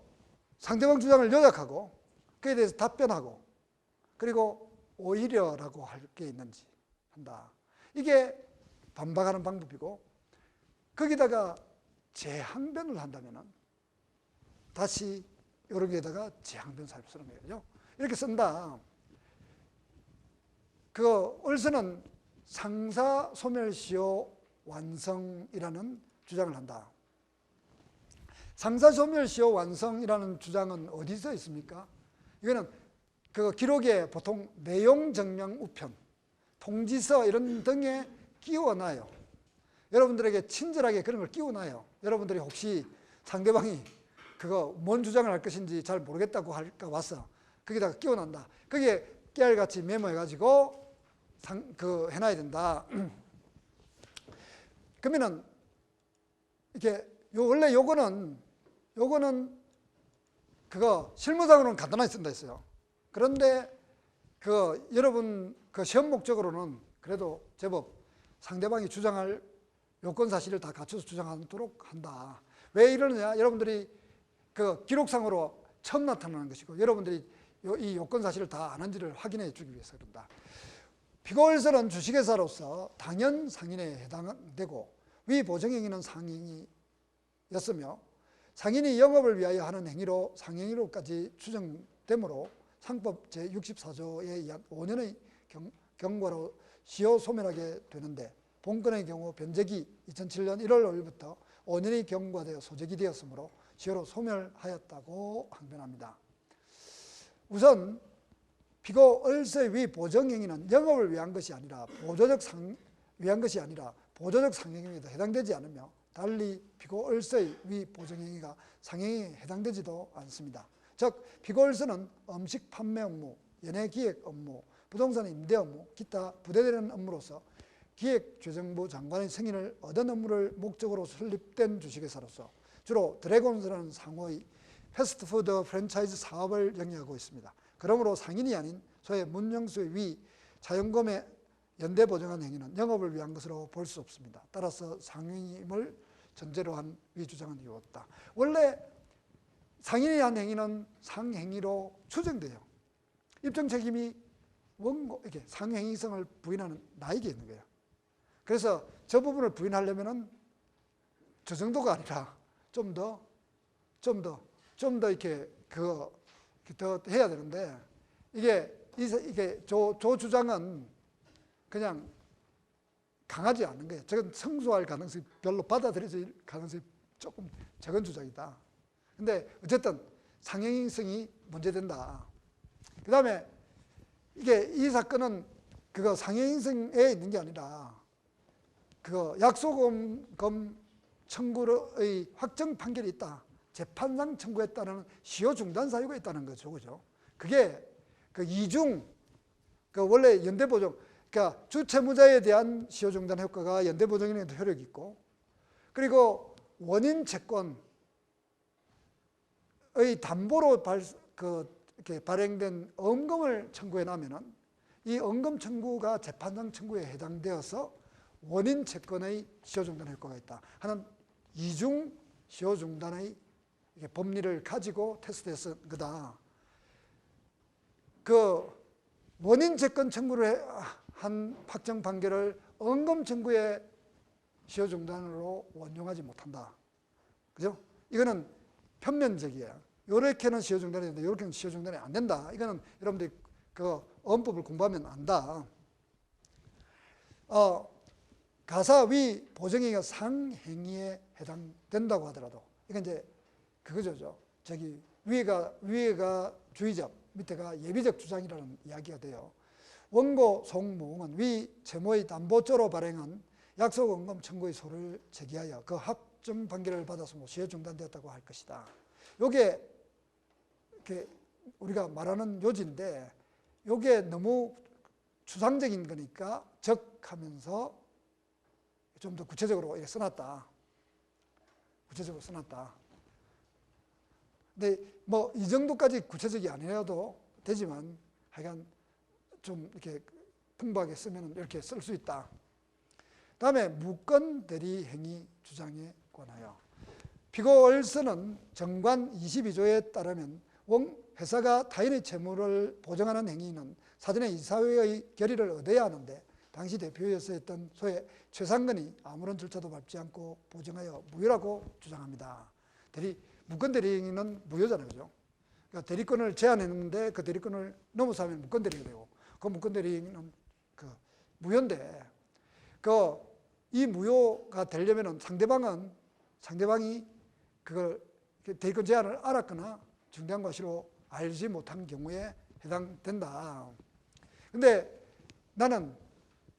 상대방 주장을 요약하고 그에 대해서 답변하고 그리고 오히려라고 할 게 있는지 한다. 이게 반박하는 방법이고 거기다가 재항변을 한다면은 다시 여기에다가 재항변사를 쓰는 거예요. 이렇게 쓴다. 그 월서는 상사 소멸시효 완성이라는 주장을 한다. 상사 소멸시효 완성이라는 주장은 어디서 있습니까? 이거는 그 기록에 보통 내용 증명 우편, 통지서 이런 등에 끼워놔요. 여러분들에게 친절하게 그런 걸 끼워놔요. 여러분들이 혹시 상대방이 그거 뭔 주장을 할 것인지 잘 모르겠다고 할까 와서 거기다가 끼워놓는다. 거기에 깨알같이 메모해가지고 해놔야 된다. 그러면은 이게 원래 요거는 그거 실무상으로는 간단하게 쓴다 했어요. 그런데 여러분 시험 목적으로는 그래도 제법 상대방이 주장할 요건 사실을 다 갖춰서 주장하도록 한다. 왜 이러느냐? 여러분들이 그 기록상으로 처음 나타나는 것이고 여러분들이 이 요건 사실을 다 아는지를 확인해 주기 위해서 그런다. 피고일설은 주식회사로서 당연 상인에 해당되고 위 보정행위는 상행위였으며 상인이 영업을 위하여 하는 행위로 상행위로까지 추정되므로 상법 제64조에 의한 5년의 경과로 시효 소멸하게 되는데 본건의 경우 변제기 2007년 1월 5일부터 5년이 경과되어 소재기 되었으므로 시효로 소멸하였다고 항변합니다. 우선 피고 을서의 위 보정행위는 영업을 위한 것이 아니라 보조적 상행행위에도 해당되지 않으며 달리 피고 을서의 위 보정행위가 상행에 해당되지도 않습니다. 즉 피고 을서는 음식 판매 업무, 연예기획 업무, 부동산 임대 업무, 기타 부대되는 업무로서 기획재정부 장관의 승인을 얻은 업무를 목적으로 설립된 주식회사로서 주로 드래곤스라는 상호의 패스트푸드 프랜차이즈 사업을 영위하고 있습니다. 그러므로 상인이 아닌 소의 문영수의 위 자연금에 연대 보정한 행위는 영업을 위한 것으로 볼 수 없습니다. 따라서 상행임을 전제로 한 위 주장은 이유 없다. 원래 상인이 한 행위는 상행위로 추정돼요. 입증 책임이 원고 이게 상행위성을 부인하는 나에게 있는 거예요. 그래서 저 부분을 부인하려면은 저 정도가 아니라 좀 더 이렇게 더 해야 되는데 이게 저 주장은 그냥 강하지 않은 거예요. 저건 성수할 가능성이 별로 받아들여질 가능성이 조금 적은 주장이다. 근데 어쨌든 상행성이 문제된다. 그 다음에 이 사건은 그거 상행성에 있는 게 아니라 약소금 청구의 확정 판결이 있다. 재판상 청구했다는 시효 중단 사유가 있다는 거죠. 그죠? 그게 이중, 원래 연대보정, 그러니까 주채무자에 대한 시효 중단 효과가 연대보정에도 효력이 있고, 그리고 원인 채권의 담보로 이렇게 발행된 엄금을 청구해 나면은 이 엄금 청구가 재판상 청구에 해당되어서 원인 채권의 시효 중단 효과가 있다 하는 이중 시효 중단의 법리를 가지고 테스트해서 거다. 원인 채권 청구를 한 확정 판결을 엄금 청구의 시효 중단으로 원용하지 못한다. 그죠? 이거는 편면적이에요. 요렇게는 시효 중단이 된다. 요렇게는 시효 중단이 안 된다. 이거는 여러분들이 어법을 공부하면 안다. 가사 위 보정행위가 상행위에 해당된다고 하더라도 이건 이제 그거죠. 위에가 주의적, 밑에가 예비적 주장이라는 이야기가 돼요. 원고 송무웅은 위 채무의 담보조로 발행한 약속원금 청구의 소를 제기하여 그 확정 판결을 받아서 시효 중단되었다고 할 것이다. 요게 우리가 말하는 요지인데 요게 너무 추상적인 거니까 적하면서 좀 더 구체적으로 써놨다. 구체적으로 써놨다. 근데 이 정도까지 구체적이 아니어도 되지만 하여간 좀 이렇게 풍부하게 쓰면 이렇게 쓸 수 있다. 다음에 무건 대리 행위 주장에 관하여 피고 을서는 정관 22조에 따르면 회사가 타인의 채무를 보정하는 행위는 사전에 이사회의 결의를 얻어야 하는데 당시 대표였었던 소의 최상근이 아무런 절차도 밟지 않고 보정하여 무효라고 주장합니다. 무건 대리행위는 무효잖아요. 그죠? 그러니까 대리권을 제한했는데 그 대리권을 넘어서면 무건 대리가 되고 그 무건 대리행위는 무효인데 이 무효가 되려면 상대방이 그걸 대리권 제한을 알았거나 중대한 과실로 알지 못한 경우에 해당된다. 근데 나는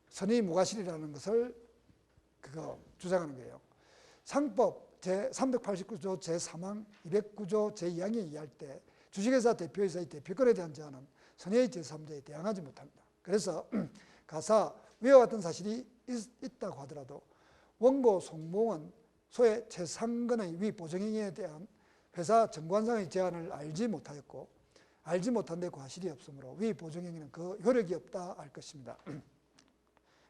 선의 무과실이라는 것을 주장하는 거예요. 상법 제389조 제3항 209조 제2항에 의할 때 주식회사 대표이사의 대표권에 대한 제한은 선의 제3자에 대항하지 못합니다. 그래서 가사 위와 같은 사실이 있다고 하더라도 원고 송무웅은 소의 최상근의 위 보정행위에 대한 회사 정관상의 제한을 알지 못하였고 알지 못한 데 과실이 없으므로 위 보정행위는 그 효력이 없다 할 것입니다.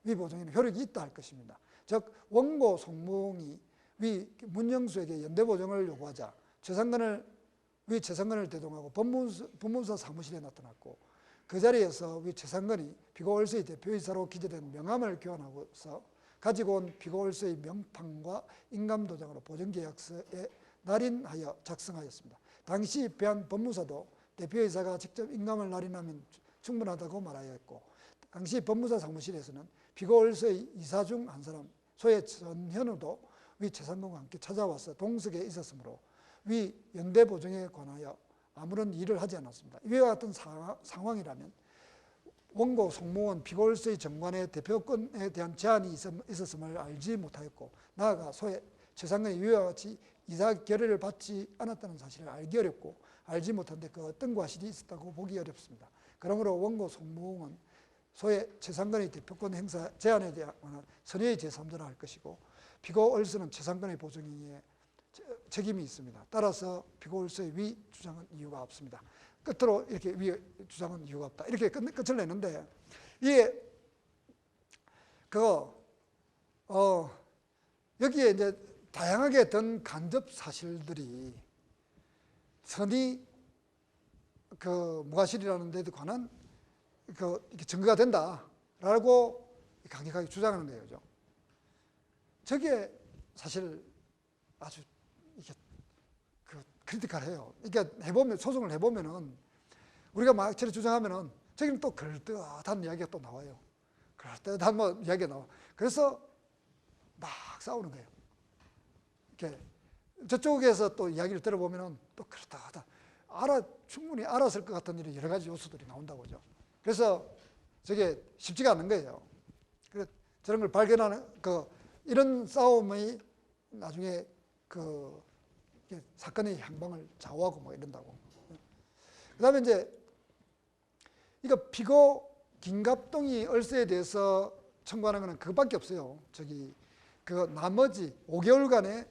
위 보증에는 효력이 있다 할 것입니다. 즉 원고 송무홍이 위 문영수에게 연대보증을 요구하자 위 최상근을 대동하고 법무사 사무실에 나타났고 그 자리에서 위 최상근이 피고월서의 대표이사로 기재된 명함을 교환하고서 가지고 온 피고월서의 명판과 인감도장으로 보증계약서에 날인하여 작성하였습니다. 당시 배한 법무사도 대표이사가 직접 인감을 날인하면 충분하다고 말하였고 당시 법무사 사무실에서는 피고월서의 이사 중 한 사람 소의 전현우도 위 최상근과 함께 찾아와서 동석에 있었으므로 위 연대보증에 관하여 아무런 일을 하지 않았습니다. 이와 같은 상황이라면 원고 송무원 피고월서의 정관의 대표권에 대한 제한이 있었음을 알지 못하였고 나아가 소의 최상근이 위와 같이 이사 결의를 받지 않았다는 사실을 알기 어렵고 알지 못한데 그 어떤 과실이 있었다고 보기 어렵습니다. 그러므로 원고 송무원은 소의 최상근의 대표권 행사 제한에 대한 선의의 제3자라 할 것이고 피고월서는 최상근의 보증에 책임이 있습니다. 따라서 피고월서의 위 주장은 이유가 없습니다. 끝으로 이렇게 위 주장은 이유가 없다. 이렇게 끝을 내는데 이게 여기에 이제 다양하게 든 간접 사실들이 선의 무과실이라는 데에 관한 이렇게 증거가 된다라고 강력하게 주장하는 거예요. 그죠? 저게 사실 아주 이게 크리티컬해요. 그러니까 소송을 해보면은 우리가 막 저렇게 주장하면은 저기는 또 그럴듯한 이야기가 또 나와요. 그럴듯한 이야기가 나와. 그래서 막 싸우는 거예요. 이렇게 저쪽에서 또 이야기를 들어보면은 또 그럴듯하다. 충분히 알았을 것 같은 여러 가지 요소들이 나온다고죠. 그래서 저게 쉽지가 않은 거예요. 그래서 저런 걸 발견하는 이런 싸움이 나중에 사건의 향방을 좌우하고 뭐 이런다고. 그다음에 이제 이거 피고 김갑동이 얼서에 대해서 청구하는 것은 그것밖에 없어요. 나머지 5개월간의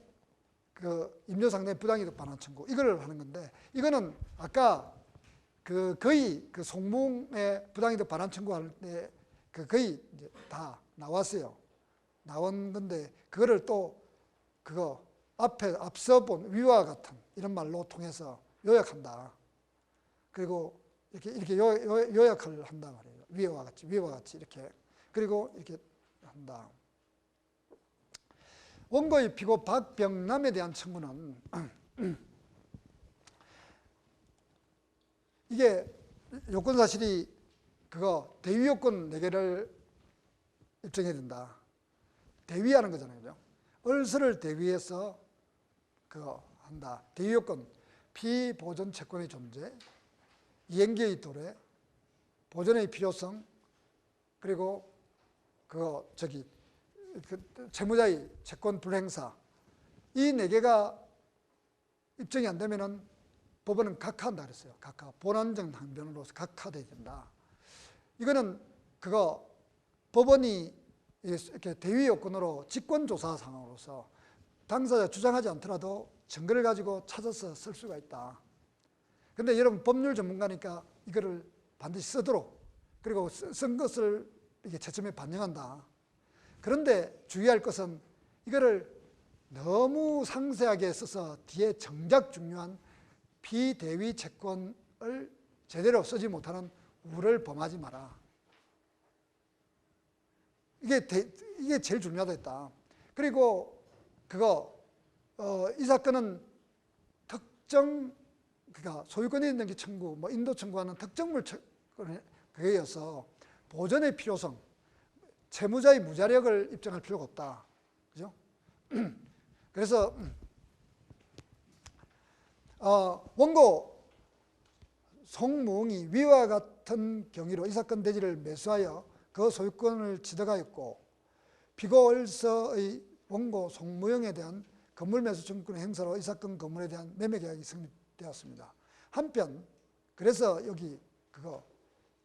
임료상당의 부당이득 반환 청구 이걸 하는 건데 이거는 아까 거의 송무의 부당이득 반환 청구할 때 거의 이제 다 나왔어요. 나온 건데 그거를 또 앞서 본 위와 같은 이런 말로 통해서 요약한다. 그리고 이렇게 요약을 한단 말이에요. 위와 같이 이렇게. 그리고 이렇게 한다. 원고의 피고 박병남에 대한 청구는 이게 요건 사실이 대위 요건 4개를 입증해야 된다. 대위하는 거잖아요. 그죠? 얼서를 대위해서 한다. 대위 요건 피보존 채권의 존재, 이행기의 도래, 보존의 필요성, 그리고 채무자의 채권 불행사 이 4개가 입증이 안 되면은 법원은 각하한다 그랬어요. 각하. 본안정 항변으로서 각하돼야 된다. 이거는 법원이 이렇게 대위 요건으로 직권조사 상황으로서 당사자 주장하지 않더라도 증거를 가지고 찾아서 쓸 수가 있다. 근데 여러분 법률 전문가니까 이거를 반드시 쓰도록 그리고 쓴 것을 이게 채점에 반영한다. 그런데 주의할 것은 이거를 너무 상세하게 써서 뒤에 정작 중요한 비대위 채권을 제대로 쓰지 못하는 우를 범하지 마라. 이게 제일 중요하다 했다. 그리고 이 사건은 특정 소유권에 있는 게 청구, 인도 청구하는 특정물 그거여서 보존의 필요성, 채무자의 무자력을 입증할 필요가 없다. 그죠? 그래서 원고 송무홍이 위와 같은 경위로 이 사건 대지를 매수하여 그 소유권을 취득하였고 피고월서의 원고 송무영에 대한 건물 매수 청구권 행사로 이 사건 건물에 대한 매매 계약이 성립되었습니다. 한편 그래서 여기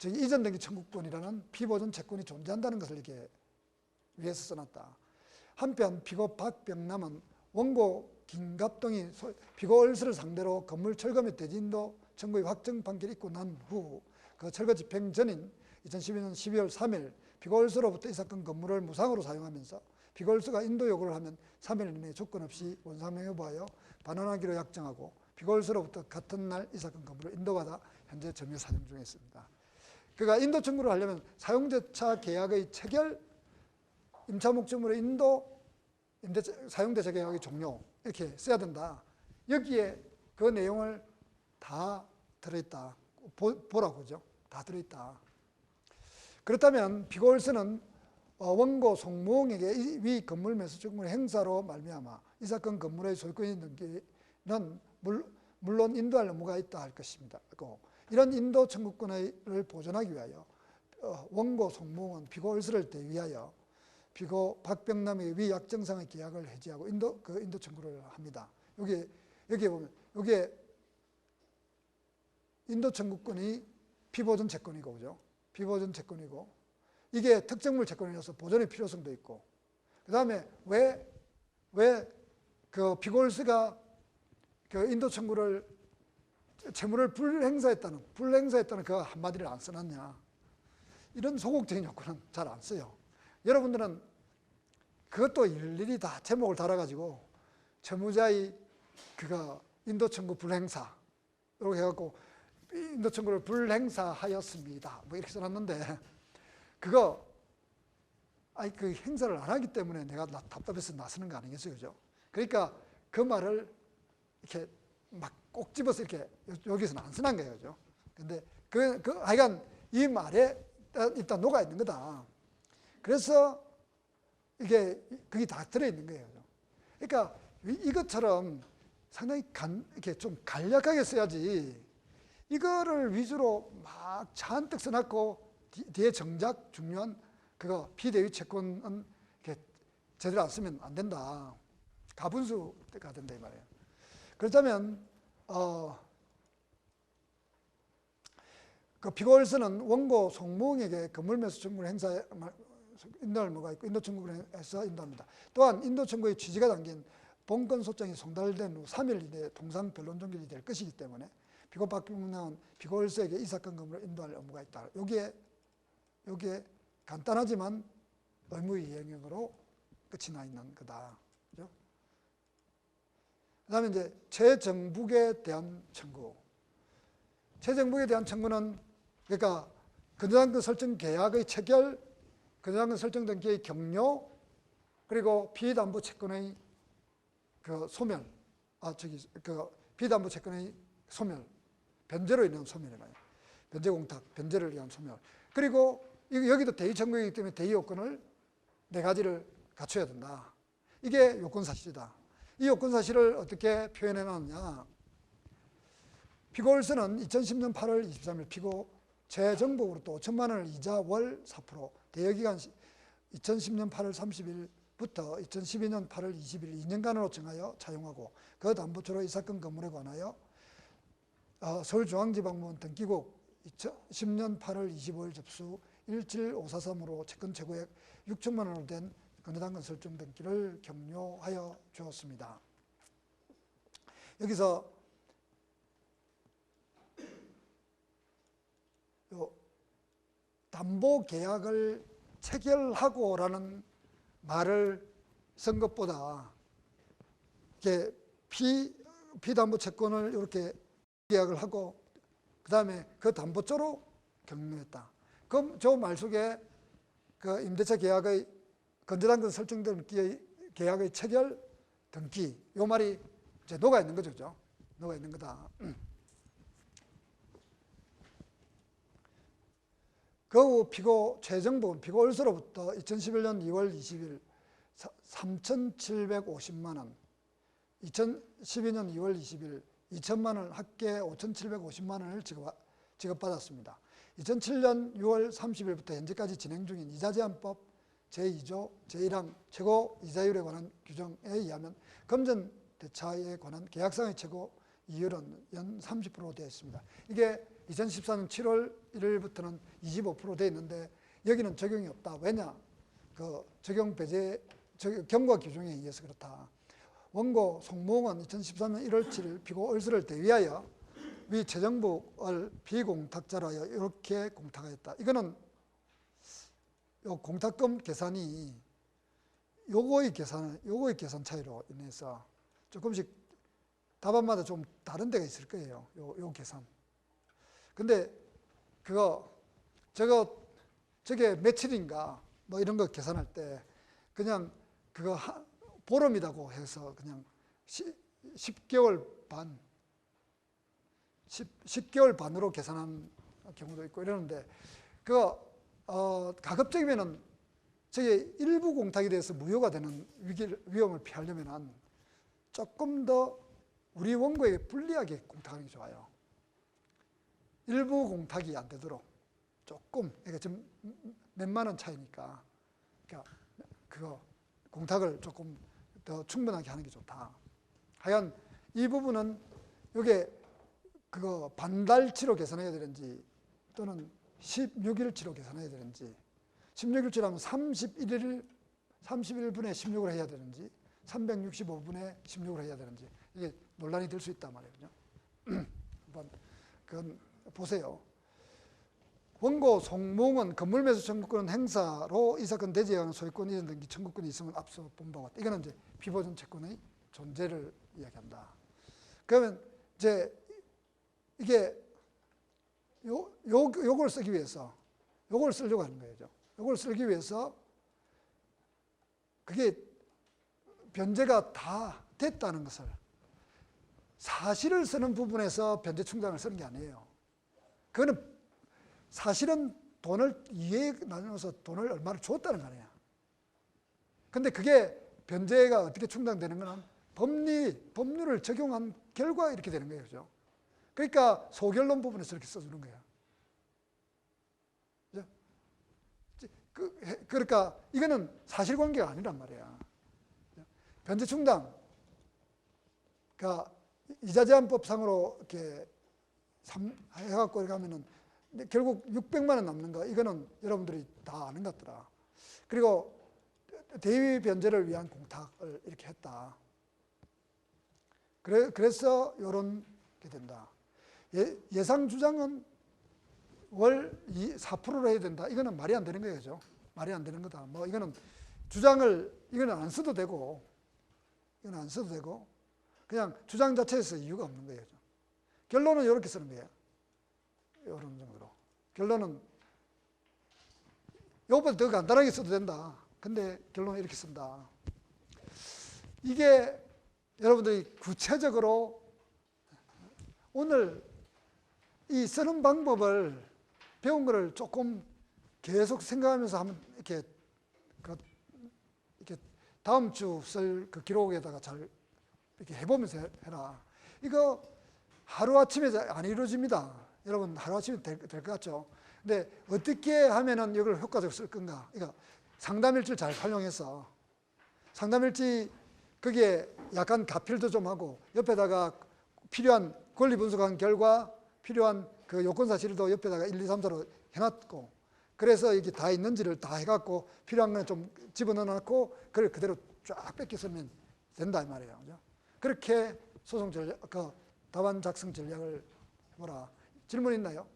이전 등기 청구권이라는 피보존 채권이 존재한다는 것을 이렇게 위에서 써놨다. 한편 피고 박병남은 원고 김갑동이 피고 얼서를 상대로 건물 철거 및 대지인도 청구의 확정 판결이 있고 난 후 그 철거 집행 전인 2012년 12월 3일 비골스로부터 이 사건 건물을 무상으로 사용하면서 비골스가 인도 요구를 하면 3일 이내에 조건 없이 원상명 여부하여 반환하기로 약정하고 비골스로부터 같은 날 이 사건 건물을 인도받아 현재 점유 사용 중에 있습니다. 그러니까 인도 청구를 하려면 사용대차 계약의 체결, 임차 목적물의 인도, 사용대차 계약의 종료 이렇게 써야 된다. 여기에 그 내용을 다 들어있다. 보라고 그죠? 다 들어있다. 그렇다면 비골스는 원고 송무홍에게 위 건물 매수 청구의 행사로 말미암아 이 사건 건물의 소유권이 등기는 물론 인도할 의무가 있다 할 것입니다. 이런 인도 청구권을 보존하기 위하여 원고 송무홍은 비골스를 대위하여 비고 박병남의 위 약정상의 계약을 해지하고 인도 청구를 합니다. 여기 보면 여기에 인도 청구권이 비보존 채권이고 그죠? 비보존 채권이고 이게 특정물 채권이라서 보존의 필요성도 있고 그다음에 왜 그 비골스가 그 인도 청구를 채무를 불행사했다는 그 한마디를 안 써놨냐? 이런 소극적인 요건은 잘 안 써요. 여러분들은 그것도 일일이 다 제목을 달아가지고 채무자의 그가 인도 청구 불행사 이렇게 해갖고 인도 청구를 불행사하였습니다. 뭐 이렇게 써놨는데 그거 그 행사를 안 하기 때문에 내가 답답해서 나서는 거 아니겠어요, 그죠? 그러니까 그 말을 이렇게 막 꼭 집어서 이렇게 여기서는 안 쓰는 거예요, 그죠? 근데 하여간 이 말에 일단 녹아 있는 거다. 그래서 이게 그게 다 들어있는 거예요. 그러니까 이것처럼 상당히 이렇게 좀 간략하게 써야지 이거를 위주로 막 잔뜩 써놨고 뒤에 정작 중요한 그거 비대위 채권은 이렇게 제대로 안 쓰면 안 된다. 가분수가 된다 이 말이에요. 그렇다면 그 비골스는 원고 송무홍에게 건물 매수 청구를 행사해 인도할 의무가 있고 인도 청구를 해서 인도합니다. 또한 인도 청구의 취지가 담긴 본건 소장이 송달된 후 3일 이내에 통상 변론 종결이 될 것이기 때문에 비고 박병남은 비골스에게 이 사건 건물을 인도할 의무가 있다. 여기에 간단하지만 의무의 영역으로 끝이 나 있는 거다. 그죠? 그 다음에 이제 최정북에 대한 청구. 최정북에 대한 청구는 그러니까 근저당권 설정 계약의 체결, 근저당권 설정 등기의 격려, 그리고 비담보 채권의 그 소멸, 비담보 채권의 소멸, 변제로 인한 소멸이에요. 변제 공탁, 변제를 위한 소멸. 그리고 여기도 대의 청구이기 때문에 대의 요건을 4가지를 갖춰야 된다. 이게 요건 사실이다. 이 요건 사실을 어떻게 표현해 놨느냐. 비골스는 2010년 8월 23일 피고 재정복으로부터 5천만 원을 이자 월 4%, 대여기간 2010년 8월 30일부터 2012년 8월 20일 2년간으로 정하여 차용하고 그 담보초로 이 사건 건물에 관하여 서울중앙지방법원 등기국 2010년 8월 25일 접수 17543으로 채권 최고액 6천만 원으로 된 근저당권 설정 등기를 격려하여 주었습니다. 여기서 담보 계약을 체결하고라는 말을 쓴 것보다 이렇게 비담보 채권을 이렇게 계약을 하고 그 다음에 그 담보조로 격려했다. 그럼 저 말 속에 그 임대차 계약의 근저당권 설정 등기의 계약의 체결 등기 요 말이 이제 녹아 있는 거죠, 그죠? 녹아 있는 거다. 그 후 피고 최정복은 비골스로부터 2011년 2월 20일 3,750만 원, 2012년 2월 20일 2천만 원, 합계 5,750만 원을 지급받았습니다. 2007년 6월 30일부터 현재까지 진행 중인 이자제한법 제2조 제1항 최고 이자율에 관한 규정에 의하면 금전대차에 관한 계약상의 최고 이율은 연 30% 되어 있습니다. 이게 2014년 7월 1일부터는 25% 되어 있는데 여기는 적용이 없다. 왜냐? 그 적용 배제 경과 규정에 의해서 그렇다. 원고 송무홍은 2013년 1월 7일 피고 을수를 대위하여 위 최정복을 비공탁자로 하여 이렇게 공탁하였다. 이거는 요 공탁금 계산이 요거의 계산 차이로 인해서 조금씩 답안마다 좀 다른 데가 있을 거예요. 요 계산. 근데 저게 며칠인가 뭐 이런 거 계산할 때 그냥 그거 보름이라고 해서 그냥 10개월 반, 10개월 반으로 계산한 경우도 있고 이러는데 가급적이면은 저게 일부 공탁에 대해서 무효가 되는 위험을 피하려면은 조금 더 우리 원고에게 불리하게 공탁하는 게 좋아요. 일부 공탁이 안 되도록 조금, 그러니까 지금 몇만 원 차이니까, 그러니까 그거 공탁을 조금 더 충분하게 하는 게 좋다. 하여간 이 부분은 이게 그거 반달치로 계산해야 되는지 또는 16일치로 계산해야 되는지, 16일치라면 31분의 16을 해야 되는지 365분의 16을 해야 되는지 이게 논란이 될 수 있단 말이에요. 한번 그건 보세요. 원고 송몽은 건물 매수 청구권 행사로 이 사건 대지에 관한 소유권 이전 등기 청구권이 있음을 앞서 본 바와 같다. 이거는 이제 비보존 채권의 존재를 이야기한다. 그러면 이제 이게 요걸 쓰기 위해서 요걸 쓰려고 하는 거예요. 요걸 쓰기 위해서 그게 변제가 다 됐다는 것을 사실을 쓰는 부분에서 변제 충당을 쓰는 게 아니에요. 그거는 사실은 돈을 2회 나눠서 돈을 얼마를 줬다는 거 아니야. 근데 그게 변제가 어떻게 충당되는 거는 법률을 적용한 결과 이렇게 되는 거예요. 그죠? 그러니까 소결론 부분에서 이렇게 써주는 거예요. 그러니까 이거는 사실관계가 아니란 말이야. 변제 충당, 그러니까 이자제한법상으로 이렇게 해갖고 이렇게 하면은 결국 600만 원 남는 거, 이거는 여러분들이 다 아는 것 같더라. 그리고 대위 변제를 위한 공탁을 이렇게 했다. 그래서 이런 게 된다. 예상 주장은 월 4%로 해야 된다. 이거는 말이 안 되는 거죠. 말이 안 되는 거다. 뭐 이거는 이거는 안 써도 되고, 이건 안 써도 되고, 그냥 주장 자체에서 이유가 없는 거예요. 결론은 이렇게 쓰는 거예요. 이런 정도로. 결론은 이것보다 더 간단하게 써도 된다. 근데 결론은 이렇게 쓴다. 이게 여러분들이 구체적으로 오늘 이 쓰는 방법을 배운 거를 조금 계속 생각하면서 한번 이렇게 다음 주 쓸 그 기록에다가 잘 이렇게 해보면서 해라. 이거 하루아침에 안 이루어집니다. 여러분 하루아침에 될 것 같죠? 근데 어떻게 하면은 이걸 효과적으로 쓸 건가? 그러니까 상담일지를 잘 활용해서 상담일지 거기에 약간 가필도 좀 하고 옆에다가 필요한 권리 분석한 결과 필요한 그 요건 사실도 옆에다가 1, 2, 3, 4로 해놨고, 그래서 이게 다 있는지를 다 해갖고 필요한 건 좀 집어넣어놓고 그걸 그대로 쫙 뺏겨 쓰면 된다 이 말이에요. 그죠? 그렇게 소송 전략, 그 답안 작성 전략을 해보라. 질문 있나요?